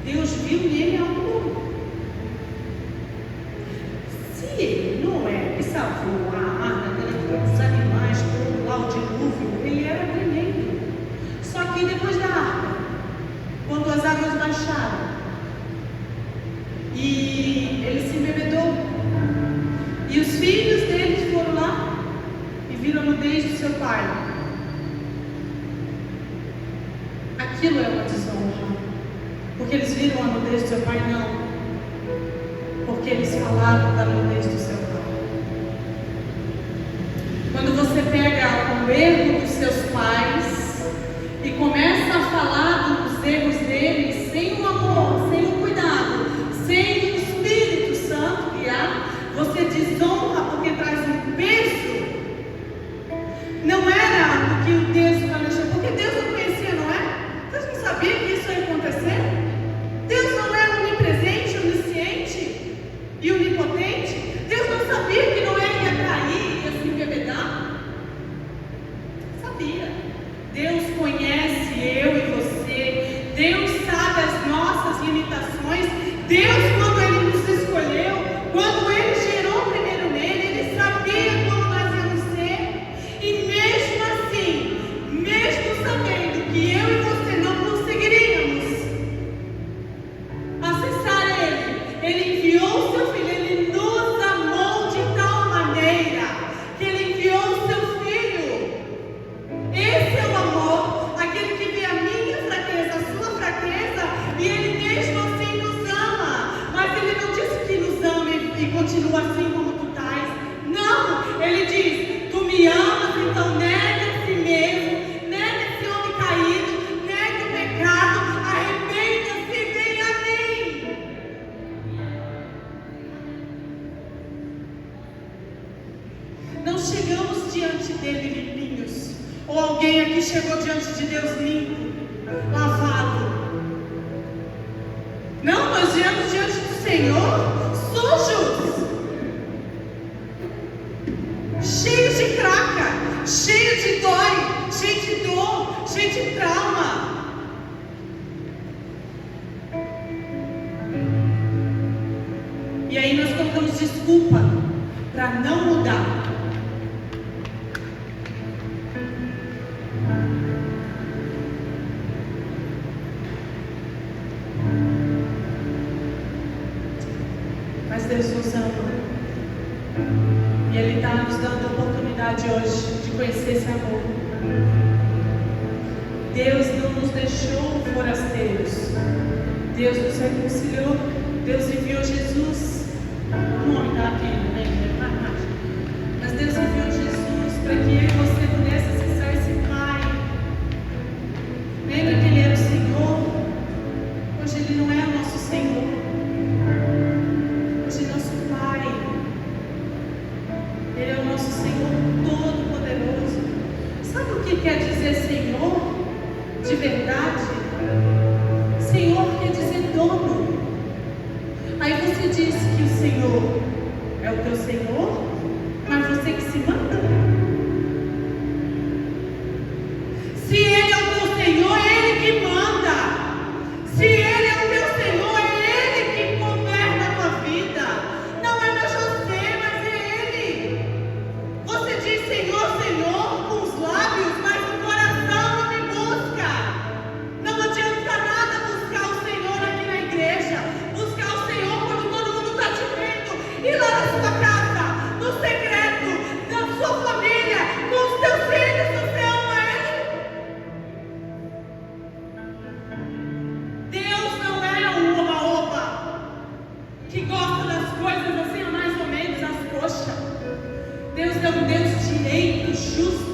Deus viu nele algo bom. Se ele, Noé, que salvou a arca, os animais, todo lá, o dilúvio, ele era tremendo. Só que depois da arca, quando as águas baixaram e ele se embebedou, e os filhos deles foram lá e viram a nudez do seu pai, aquilo é uma desonra, porque eles viram a nudez do seu pai? Não, porque eles falaram da nudez do seu pai. Quando você pega o erro dos seus pais e começa a falar dos erros deles sem o amor, sem o cuidado, sem o Espírito Santo guiar, você desonra, porque traz um peso. Não era o que o Deus planejou, porque Deus não conhecia Noé. Deus não sabia que isso ia acontecer. Deus não era onipresente, onisciente e onipotente. Deus não sabia que Noé ia cair, ia se embebedar. Sabia. Deus conhece eu e você. Deus sabe as nossas limitações. Deus, quando Ele nos escolheu, quando Ele gerou primeiro nele, Ele sabia como nós íamos ser. E mesmo assim, mesmo sabendo que eu e você não conseguiríamos acessar Ele enviou o seu Filho. Ele nos amou de tal maneira que Ele enviou o seu Filho. Esse é o amor, aquele que vê a minha fraqueza, a sua fraqueza, e Ele mesmo assim nos ama. Mas Ele não disse que nos ama e continua assim como tu estás. Não, Ele diz: tu me amas, então nega a si mesmo, nega esse homem caído, nega o pecado, arrependa-se e vem a mim. Não chegamos diante dele limpinhos, ou alguém aqui chegou diante de Deus limpo, lavado. Não, nós viemos diante do Senhor sujos, cheios de craca, cheios de dor, cheios de trauma. E aí nós colocamos desculpa para não mudar. Mas Deus nos ama. E Ele está nos dando a oportunidade hoje de conhecer esse amor. Deus não nos deixou forasteiros. Deus nos reconciliou. Deus enviou Jesus. O nome está aqui, né? Mas Deus enviou Jesus para que eu e você pudesse acessar esse Pai. Lembra que Ele era o Senhor? Hoje Ele não é o nosso Senhor. Hoje é nosso Pai. Ele é o nosso Senhor Todo-Poderoso. Sabe o que quer dizer Senhor? De verdade? Senhor quer dizer dono. Aí você diz que o Senhor é o teu Senhor, mas você que se manda. Se Ele é o teu Senhor, é Ele que manda. Se Ele é o teu Senhor, é Ele que governa a tua vida. Não é mais você, mas é Ele. Você diz Senhor, Senhor com os lábios, mas o coração não me busca. Não adianta nada buscar o Senhor aqui na igreja, buscar o Senhor quando todo mundo está te vendo, e lá na sua casa, no secreto, na sua família, com os teus filhos, você ama Ele. Deus não é um oba-oba que gosta das coisas assim, mais ou menos, as coxas. Deus é um Deus direito, justo.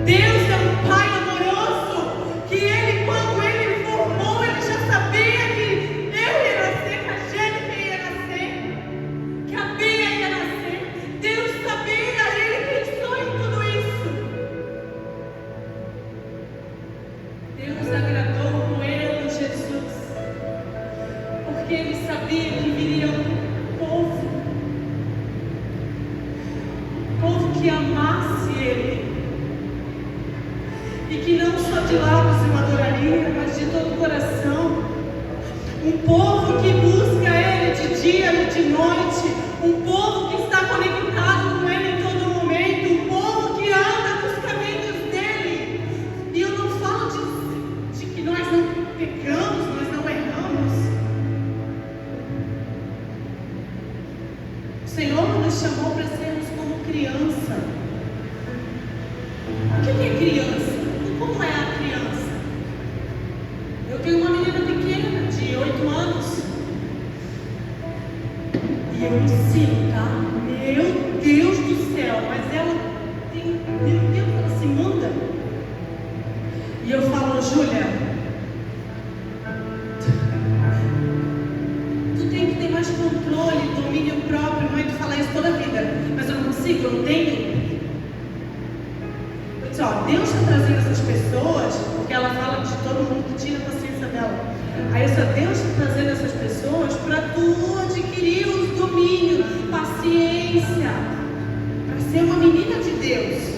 Deus é um Pai amoroso, que Ele, quando Ele me formou, Ele já sabia que eu ia nascer, que a Jennifer ia nascer, que a Bia ia nascer. Deus sabia, Ele pensou em tudo isso. Deus agradou com Ele, Jesus, porque Ele sabia que viria um povo que amasse Ele, e que não só de lábios o adoraria, mas de todo o coração. Um povo que busca Ele de dia e de noite. Um povo que está conectado com Ele em todo momento. Um povo que anda nos caminhos dEle. E eu não falo de que nós não pecamos, nós não erramos. O Senhor nos chamou para sermos como criança. O que é criança? Como é a criança? Eu tenho uma menina pequena, de 8 anos. E eu ensino, tá? Meu Deus do céu, mas ela tem. Meu Deus, ela se manda. E eu falo, Júlia, tu tem que ter mais controle, domínio próprio. Mãe, tu fala isso toda a vida, mas eu não consigo, eu não tenho. Eu disse, ó, Deus está trazendo essas pessoas, porque ela fala de todo mundo que tira a paciência dela. Aí eu disse, Deus está trazendo essas pessoas para tu adquirir os domínios, paciência, para ser uma menina de Deus.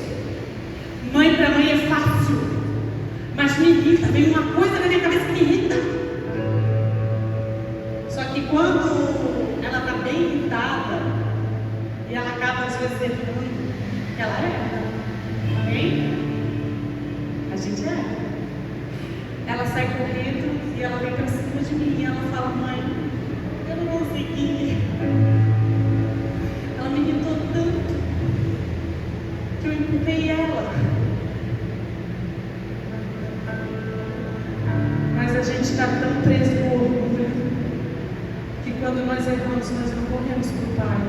Mãe, para mãe é fácil, mas me irrita, vem uma coisa na minha cabeça que me irrita. Só que quando ela está bem irritada, e ela acaba às vezes errando, ela erra. Amém? A gente erra. Ela sai correndo e ela vem para cima de mim e ela fala, mãe, eu não consegui. Ela me irritou tanto que eu empurrei ela. Mas a gente está tão preso no orgulho que quando nós erramos, nós não corremos para o Pai.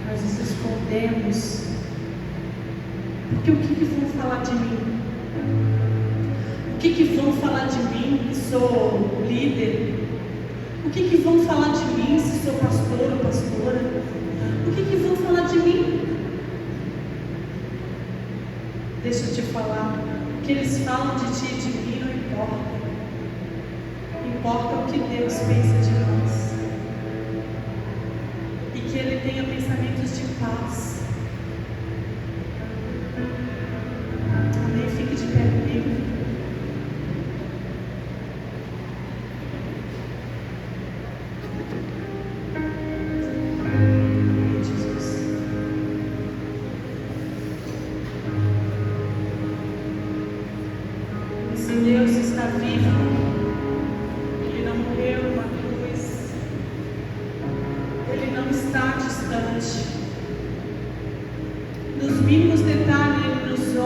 Nós nos escondemos. Porque o que vão falar de mim? O que vão falar de mim que sou líder? O que vão falar de mim se sou pastor ou pastora? O que vão falar de mim? Deixa eu te falar. O que eles falam de ti e de mim não importa. Importa o que Deus pensa de nós. E que Ele tenha pensamentos de paz. Amém? Fique de pé comigo. Deus está vivo, Ele não morreu numa cruz, Ele não está distante. Nos mínimos detalhes Ele nos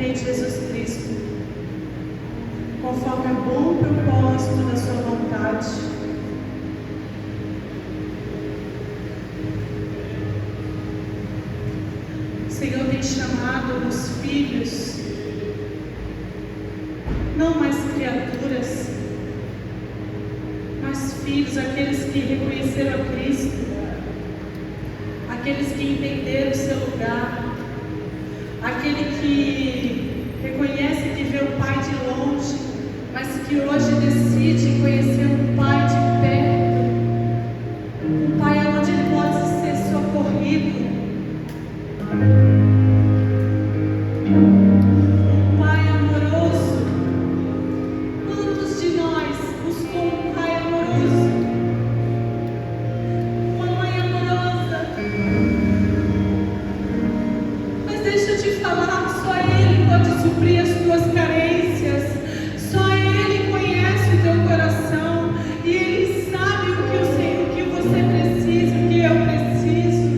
Rei Jesus Cristo, conforme o bom propósito da sua vontade. O Senhor tem chamado os filhos, não mais criaturas, mas filhos, aqueles que reconheceram a Cristo, aqueles que entenderam o seu lugar, aquele que reconhece que vê o Pai de longe, mas que hoje decide conhecer um Pai de perto, um Pai onde ele pode ser socorrido, um Pai amoroso. Quantos de nós buscou um Pai amoroso, uma mãe amorosa? Mas deixa eu te falar, só Ele pode suprir as tuas carências, só Ele conhece o teu coração e Ele sabe o que você precisa, o que eu preciso.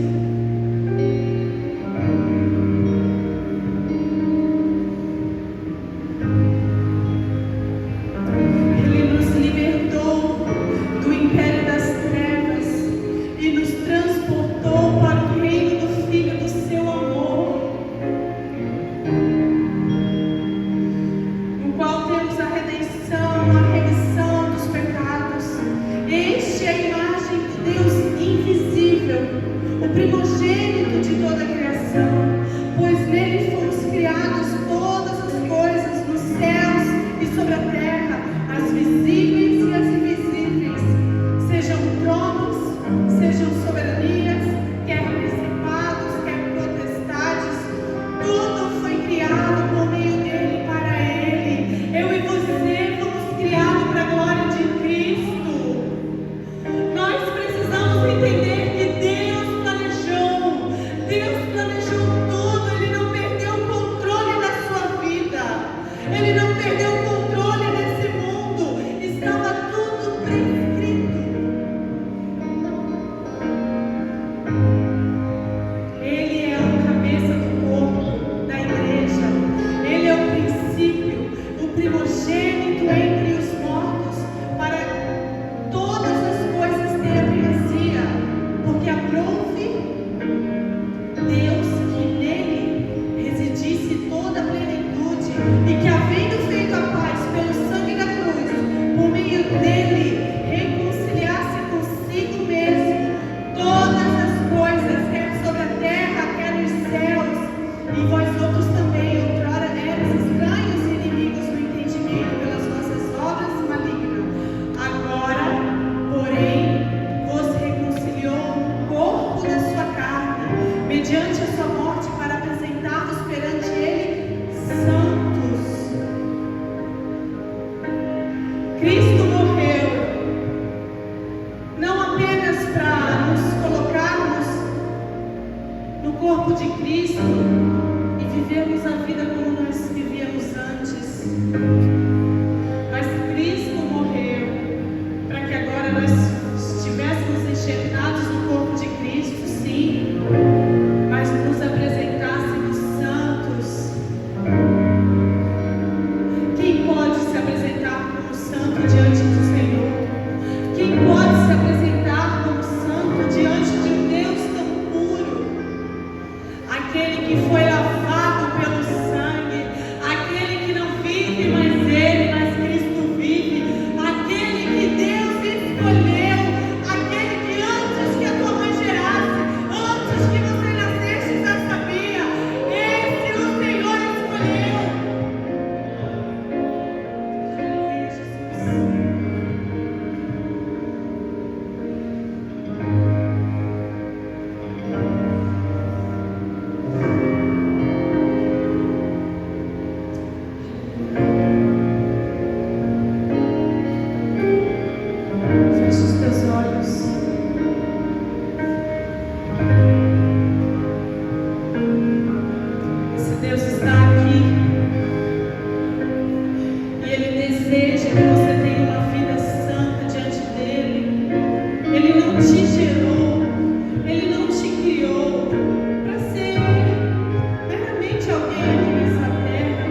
Ele nos libertou do império das trevas e nos transportou para o reino do Filho do seu amor, no qual temos a redenção, a remissão dos pecados. Este é a imagem de Deus invisível, o primogênito de toda a criação, pois nele fomos criados todas as coisas nos céus e sobre a terra, as visíveis e as invisíveis, sejam tronos, sejam soberanias, quer principados, quer potestades, tudo foi criado por meio dele e para ele. Eu e você fomos criados para a glória de Cristo. Nós precisamos entender que Deus planejou tudo. Ele não perdeu o controle da sua vida, Ele não perdeu o controle desse mundo, estava tudo prescrito. Ele é o cabeça do corpo da igreja, Ele é o princípio, o primogênito entre os mortos, para todas as coisas ter a primazia, porque aprove Deus que nele residisse toda a plenitude e que, havendo feito a paz pelo sangue da cruz, por meio dele reconciliasse consigo mesmo todas as coisas, quer sobre a terra, quer nos céus. E vós outros também, outrora eres estranhos e inimigos no entendimento pelas vossas obras malignas. Agora, porém, vos reconciliou no corpo da sua carne, mediante a sua morte, para apresentar-vos perante ele santos. Cristo morreu não apenas para nos colocarmos no corpo de Cristo e vivermos a vida como nós vivíamos antes, mas Cristo morreu para que agora nós estivéssemos enxertados no corpo de Cristo, sim, mas nos apresentássemos santos. Quem pode se apresentar como santo diante do Senhor? Quem pode se apresentar como santo diante de um Deus tão puro? Aquele que foi lavado pelo sangue, aquele que não vive mais ele, mas Cristo vive, aquele que Deus escolheu, aquele que antes que a tua mãe gerasse, antes que você nascesse, já sabia. Esse o Senhor escolheu. Aleluia, Jesus. Feche os teus olhos. Esse Deus está aqui e Ele deseja que você tenha uma vida santa diante dEle. Ele não te gerou, Ele não te criou para ser meramente alguém aqui nessa terra.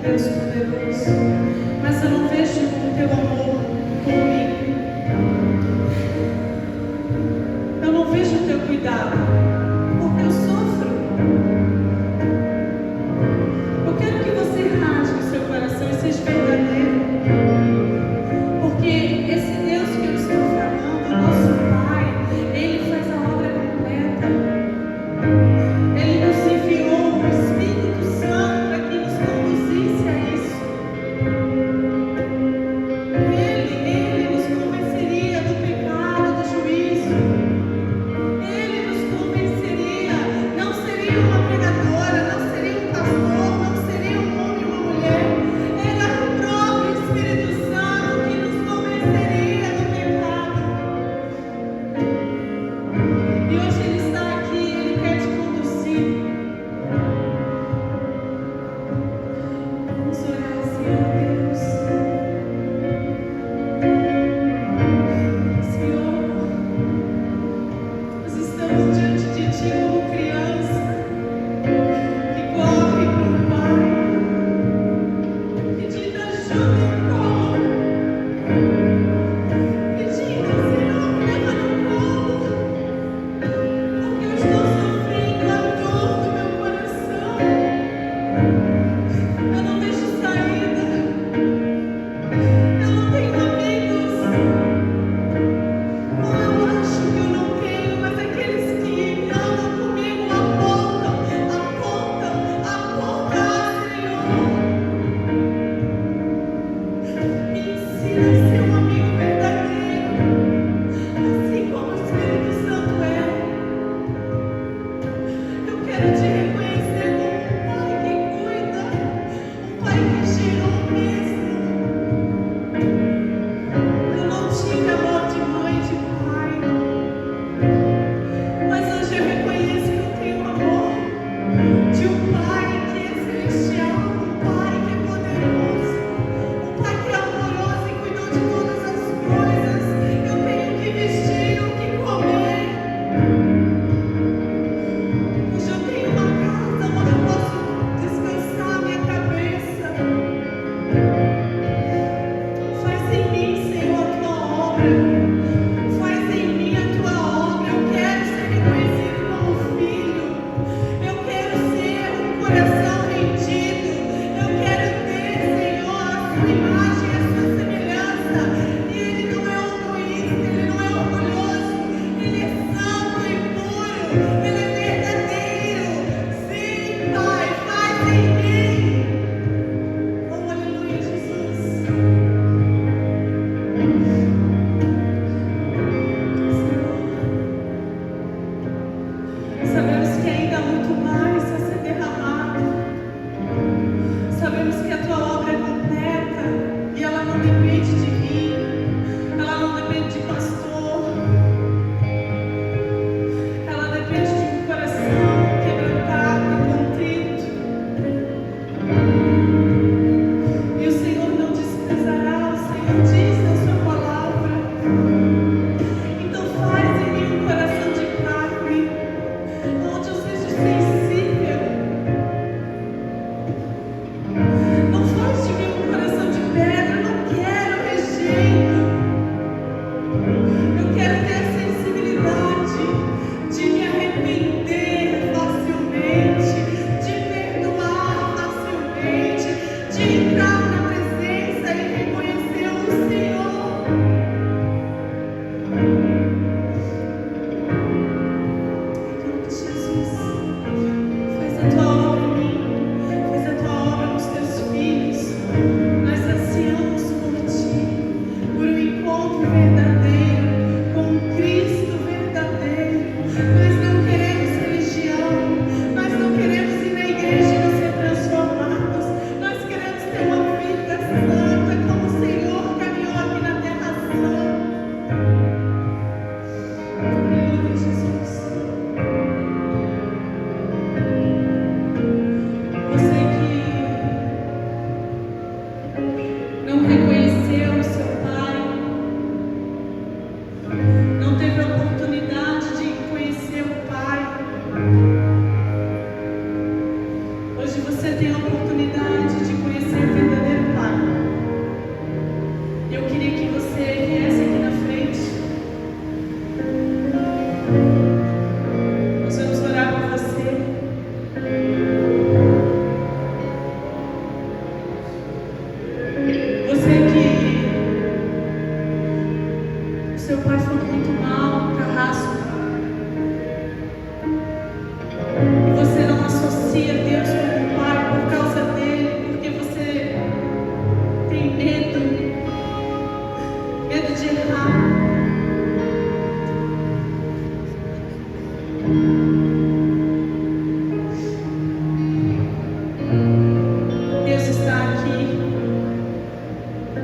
Deus poderoso, mas eu não vejo o teu amor comigo. Eu não vejo o teu cuidado, porque eu sofro. Eu quero que você rasgue o seu coração e seja verdadeiro, porque esse Deus que eu estou falando, o nosso Pai, Ele faz a obra completa. Ele nos enviou o Espírito Santo para que nos conduzisse a isso. Ele nos convenceria do pecado, do juízo. Ele nos convenceria. Não seria uma pregadora, não seria um pastor, não seria um homem e uma mulher. Era o próprio Espírito Santo que nos convenceria do pecado. E hoje Ele está aqui, Ele quer te conduzir. Vamos orar, Senhor Deus. Senhor, nós estamos diante de Ti como criança que corre para o Pai, pedindo ajuda e colo, pedindo, Senhor, me leva no colo, porque eu estou sofrendo a dor do meu coração. Eu não vejo saída, eu não tenho amigos. Ou eu acho que eu não tenho, mas aqueles que andam comigo apontam, Senhor.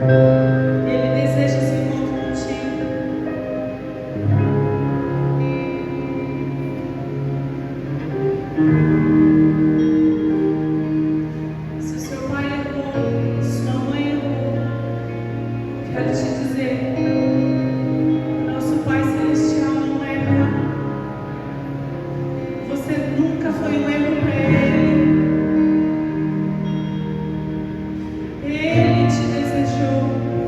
Ele deseja esse encontro contigo. Se o seu pai errou, sua mãe errou, quero te dizer, nosso Pai Celestial não erra. Você nunca foi um erro para Ele. Ele te desejou.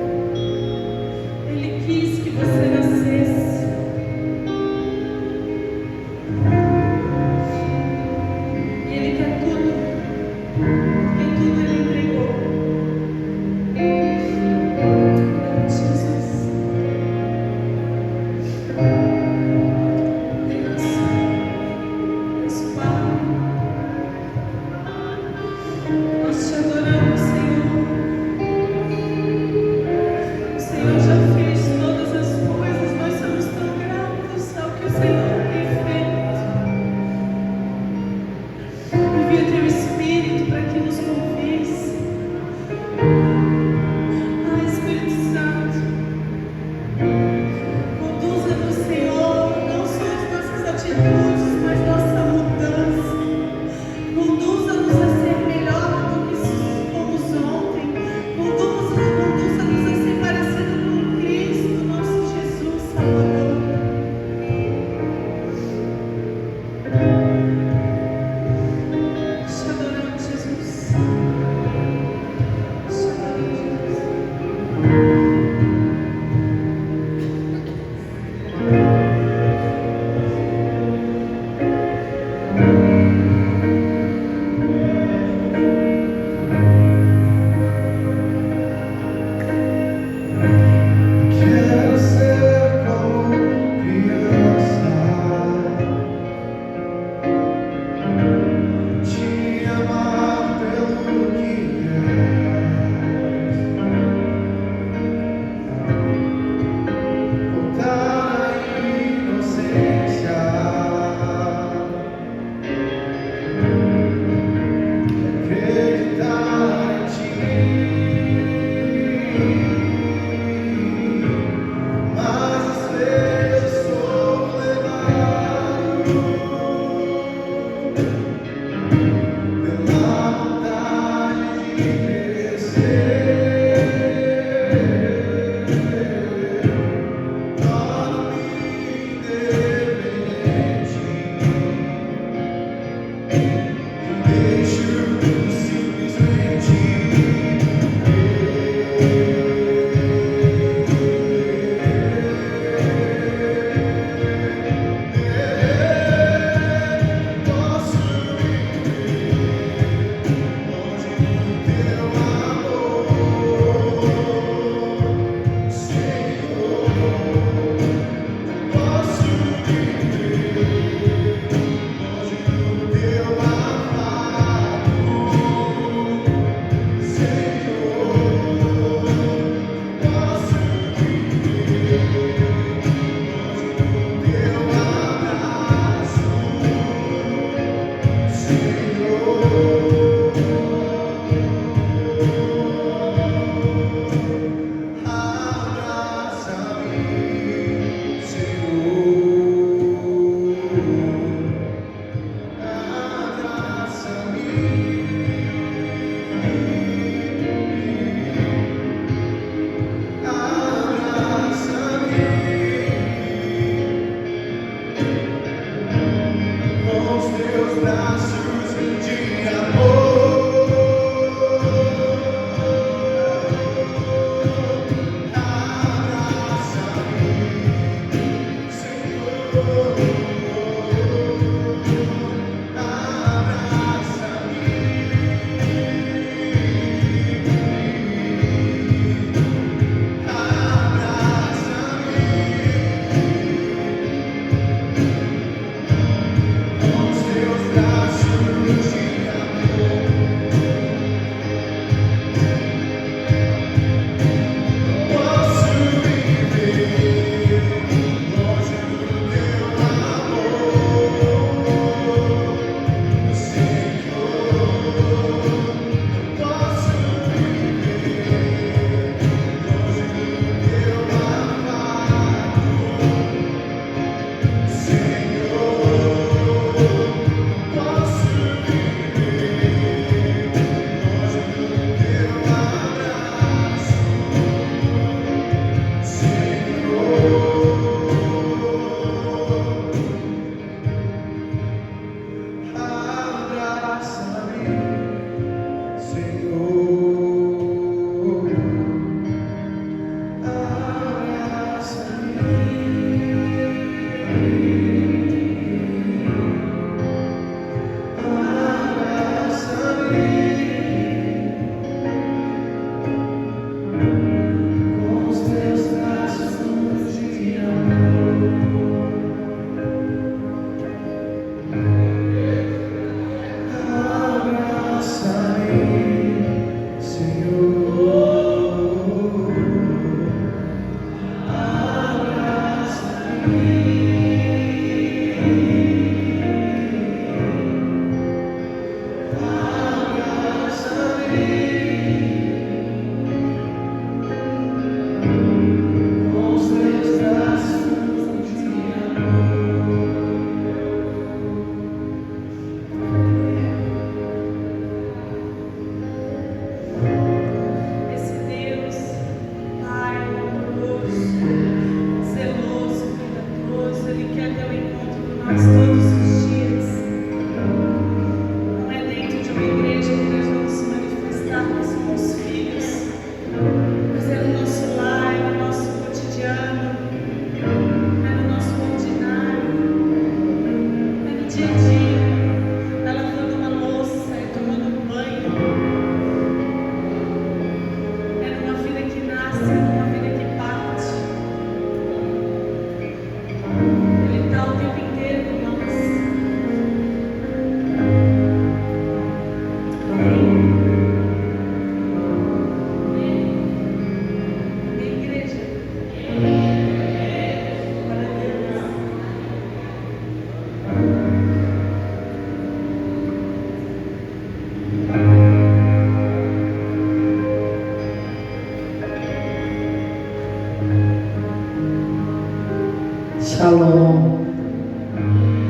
Shalom.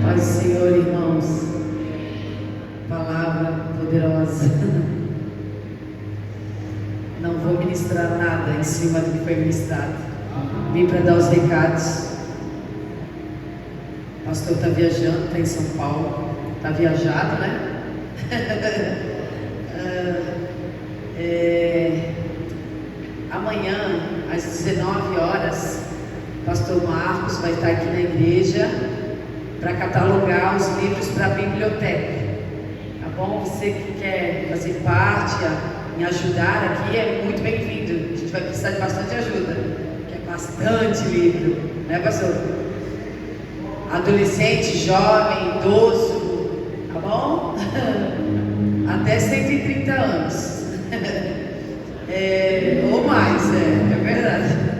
Paz do Senhor, irmãos. Palavra poderosa. Não vou ministrar nada em cima do que foi ministrado. Vim para dar os recados. O pastor está viajando, está em São Paulo. Está viajado, né? Amanhã, às 19 horas, o pastor Marcos vai estar aqui na igreja para catalogar os livros para a biblioteca. Tá bom? Você que quer fazer parte, em ajudar aqui, é muito bem-vindo. A gente vai precisar de bastante ajuda, que é bastante livro, né, pastor? Adolescente, jovem, idoso, tá bom? Até 130 anos. Ou mais, é verdade.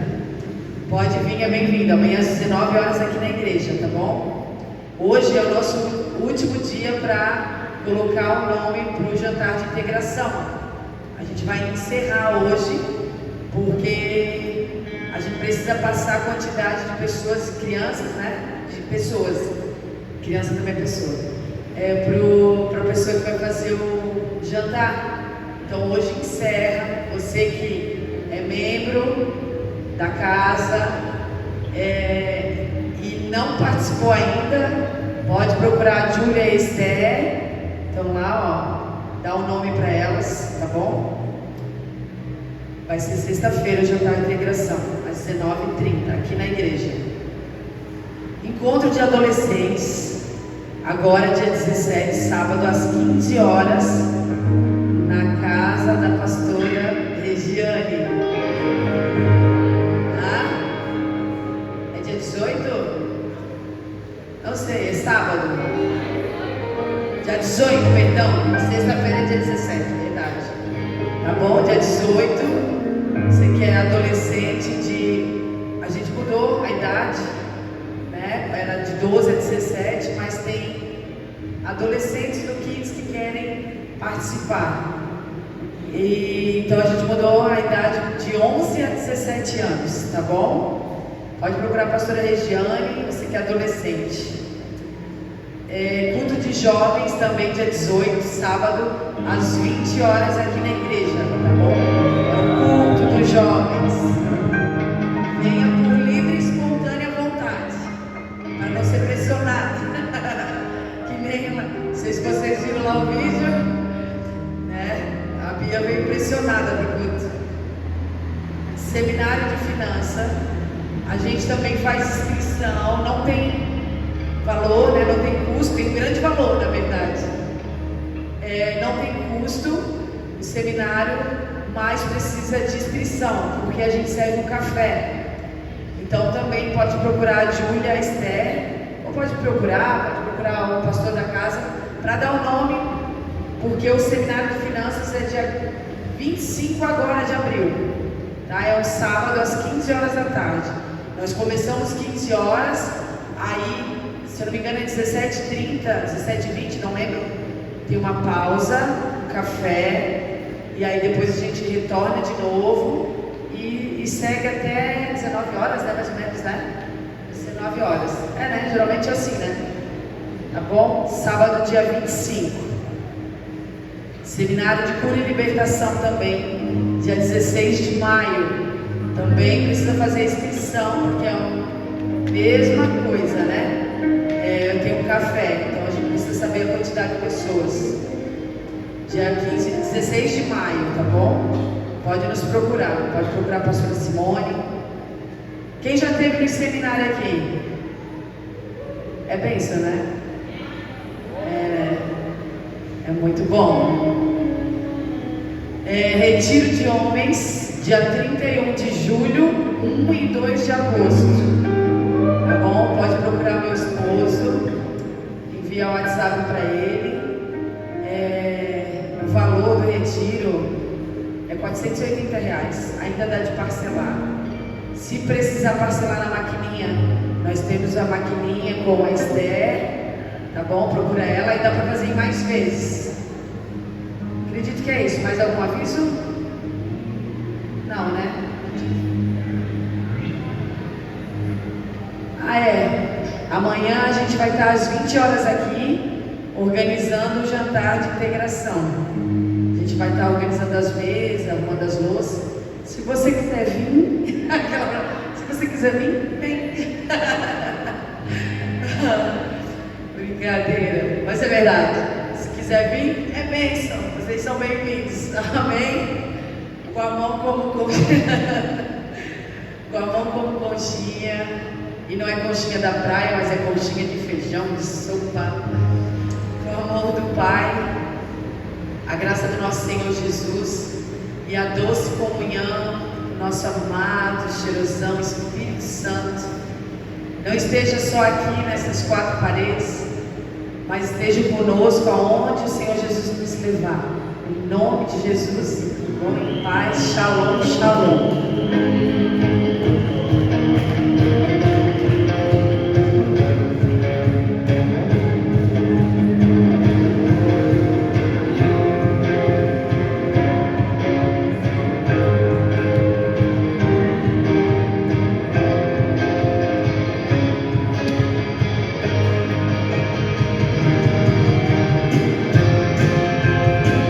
Pode vir, é bem-vindo. Amanhã às 19 horas aqui na igreja, tá bom? Hoje é o nosso último dia para colocar o nome para o jantar de integração. A gente vai encerrar hoje, porque a gente precisa passar a quantidade de pessoas, crianças, né? De pessoas. Criança também é pessoa. Para a pessoa que vai fazer o jantar. Então hoje encerra. Você que é membro da casa e não participou ainda, pode procurar a Júlia e a Esther. Então lá, ó, dá o nome para elas, tá bom? Vai ser sexta-feira o jantar de integração, às 19h30, aqui na igreja. Encontro de adolescentes, agora dia 17, sábado, às 15 horas, na casa da pastora Regiane. É dia 18? Não sei, é sábado. Dia 18, perdão. Sexta-feira é dia 17, verdade. Tá bom? Dia 18. Você que é adolescente a gente mudou a idade, né? Era de 12 a 17, mas tem adolescentes do Kids que querem participar. Então a gente mudou a idade de 11 a 17 anos, tá bom? Pode procurar a pastora Regiane, você que é adolescente. Culto de jovens também dia 18, sábado, às 20 horas aqui na igreja, tá bom? Culto dos jovens. Venha por livre e espontânea vontade, para não ser pressionado. Que nem vocês viram lá o vídeo, né? A Bia veio impressionada do culto. Seminário de finanças. A gente também faz inscrição, não tem valor, né? Não tem custo, tem grande valor, na verdade. Não tem custo o seminário, mas precisa de inscrição, porque a gente serve um café. Então também pode procurar a Júlia, a Esther, ou pode procurar o pastor da casa, para dar o nome, porque o seminário de finanças é dia 25 agora de abril. Tá? É um sábado às 15 horas da tarde. Nós começamos 15 horas, aí, se eu não me engano, é 17h30, 17h20, não lembro. Tem uma pausa, um café, e aí depois a gente retorna de novo e segue até 19 horas, né? Mais ou menos, né? 19 horas. Né? Geralmente é assim, né? Tá bom? Sábado, dia 25. Seminário de cura e libertação também, dia 16 de maio. Também precisa fazer inscrição, porque é a mesma coisa, né? Tem um café, então a gente precisa saber a quantidade de pessoas. Dia 16 de maio, tá bom? Pode nos procurar, pode procurar a pastora Simone. Quem já esteve no seminário aqui? É bênção, né? É muito bom. Retiro de homens, dia 31 de julho, 1 e 2 de agosto. Tá bom? Pode procurar meu esposo, enviar o WhatsApp para ele. O valor do retiro é R$480. Ainda dá de parcelar. Se precisar parcelar na maquininha, nós temos a maquininha com a Esther. Tá bom? Procura ela e dá para fazer em mais vezes. Acredito que é isso. Mais algum aviso? Não, né? Amanhã a gente vai estar às 20 horas aqui, organizando o jantar de integração. A gente vai estar organizando as mesas, arrumando as louças. Se você quiser vir, se você quiser vir, vem. Brincadeira, mas é verdade. Se quiser vir, é bênção. Vocês são bem-vindos. Amém? Com a mão como conchinha. Com a mão como conchinha. E não é conchinha da praia, mas é conchinha de feijão, de sopa. Com o amor do Pai, a graça do nosso Senhor Jesus e a doce comunhão do nosso amado, cheirosão Espírito Santo. Não esteja só aqui nessas quatro paredes, mas esteja conosco aonde o Senhor Jesus nos levar. Em nome de Jesus, vão em paz. Shalom, shalom.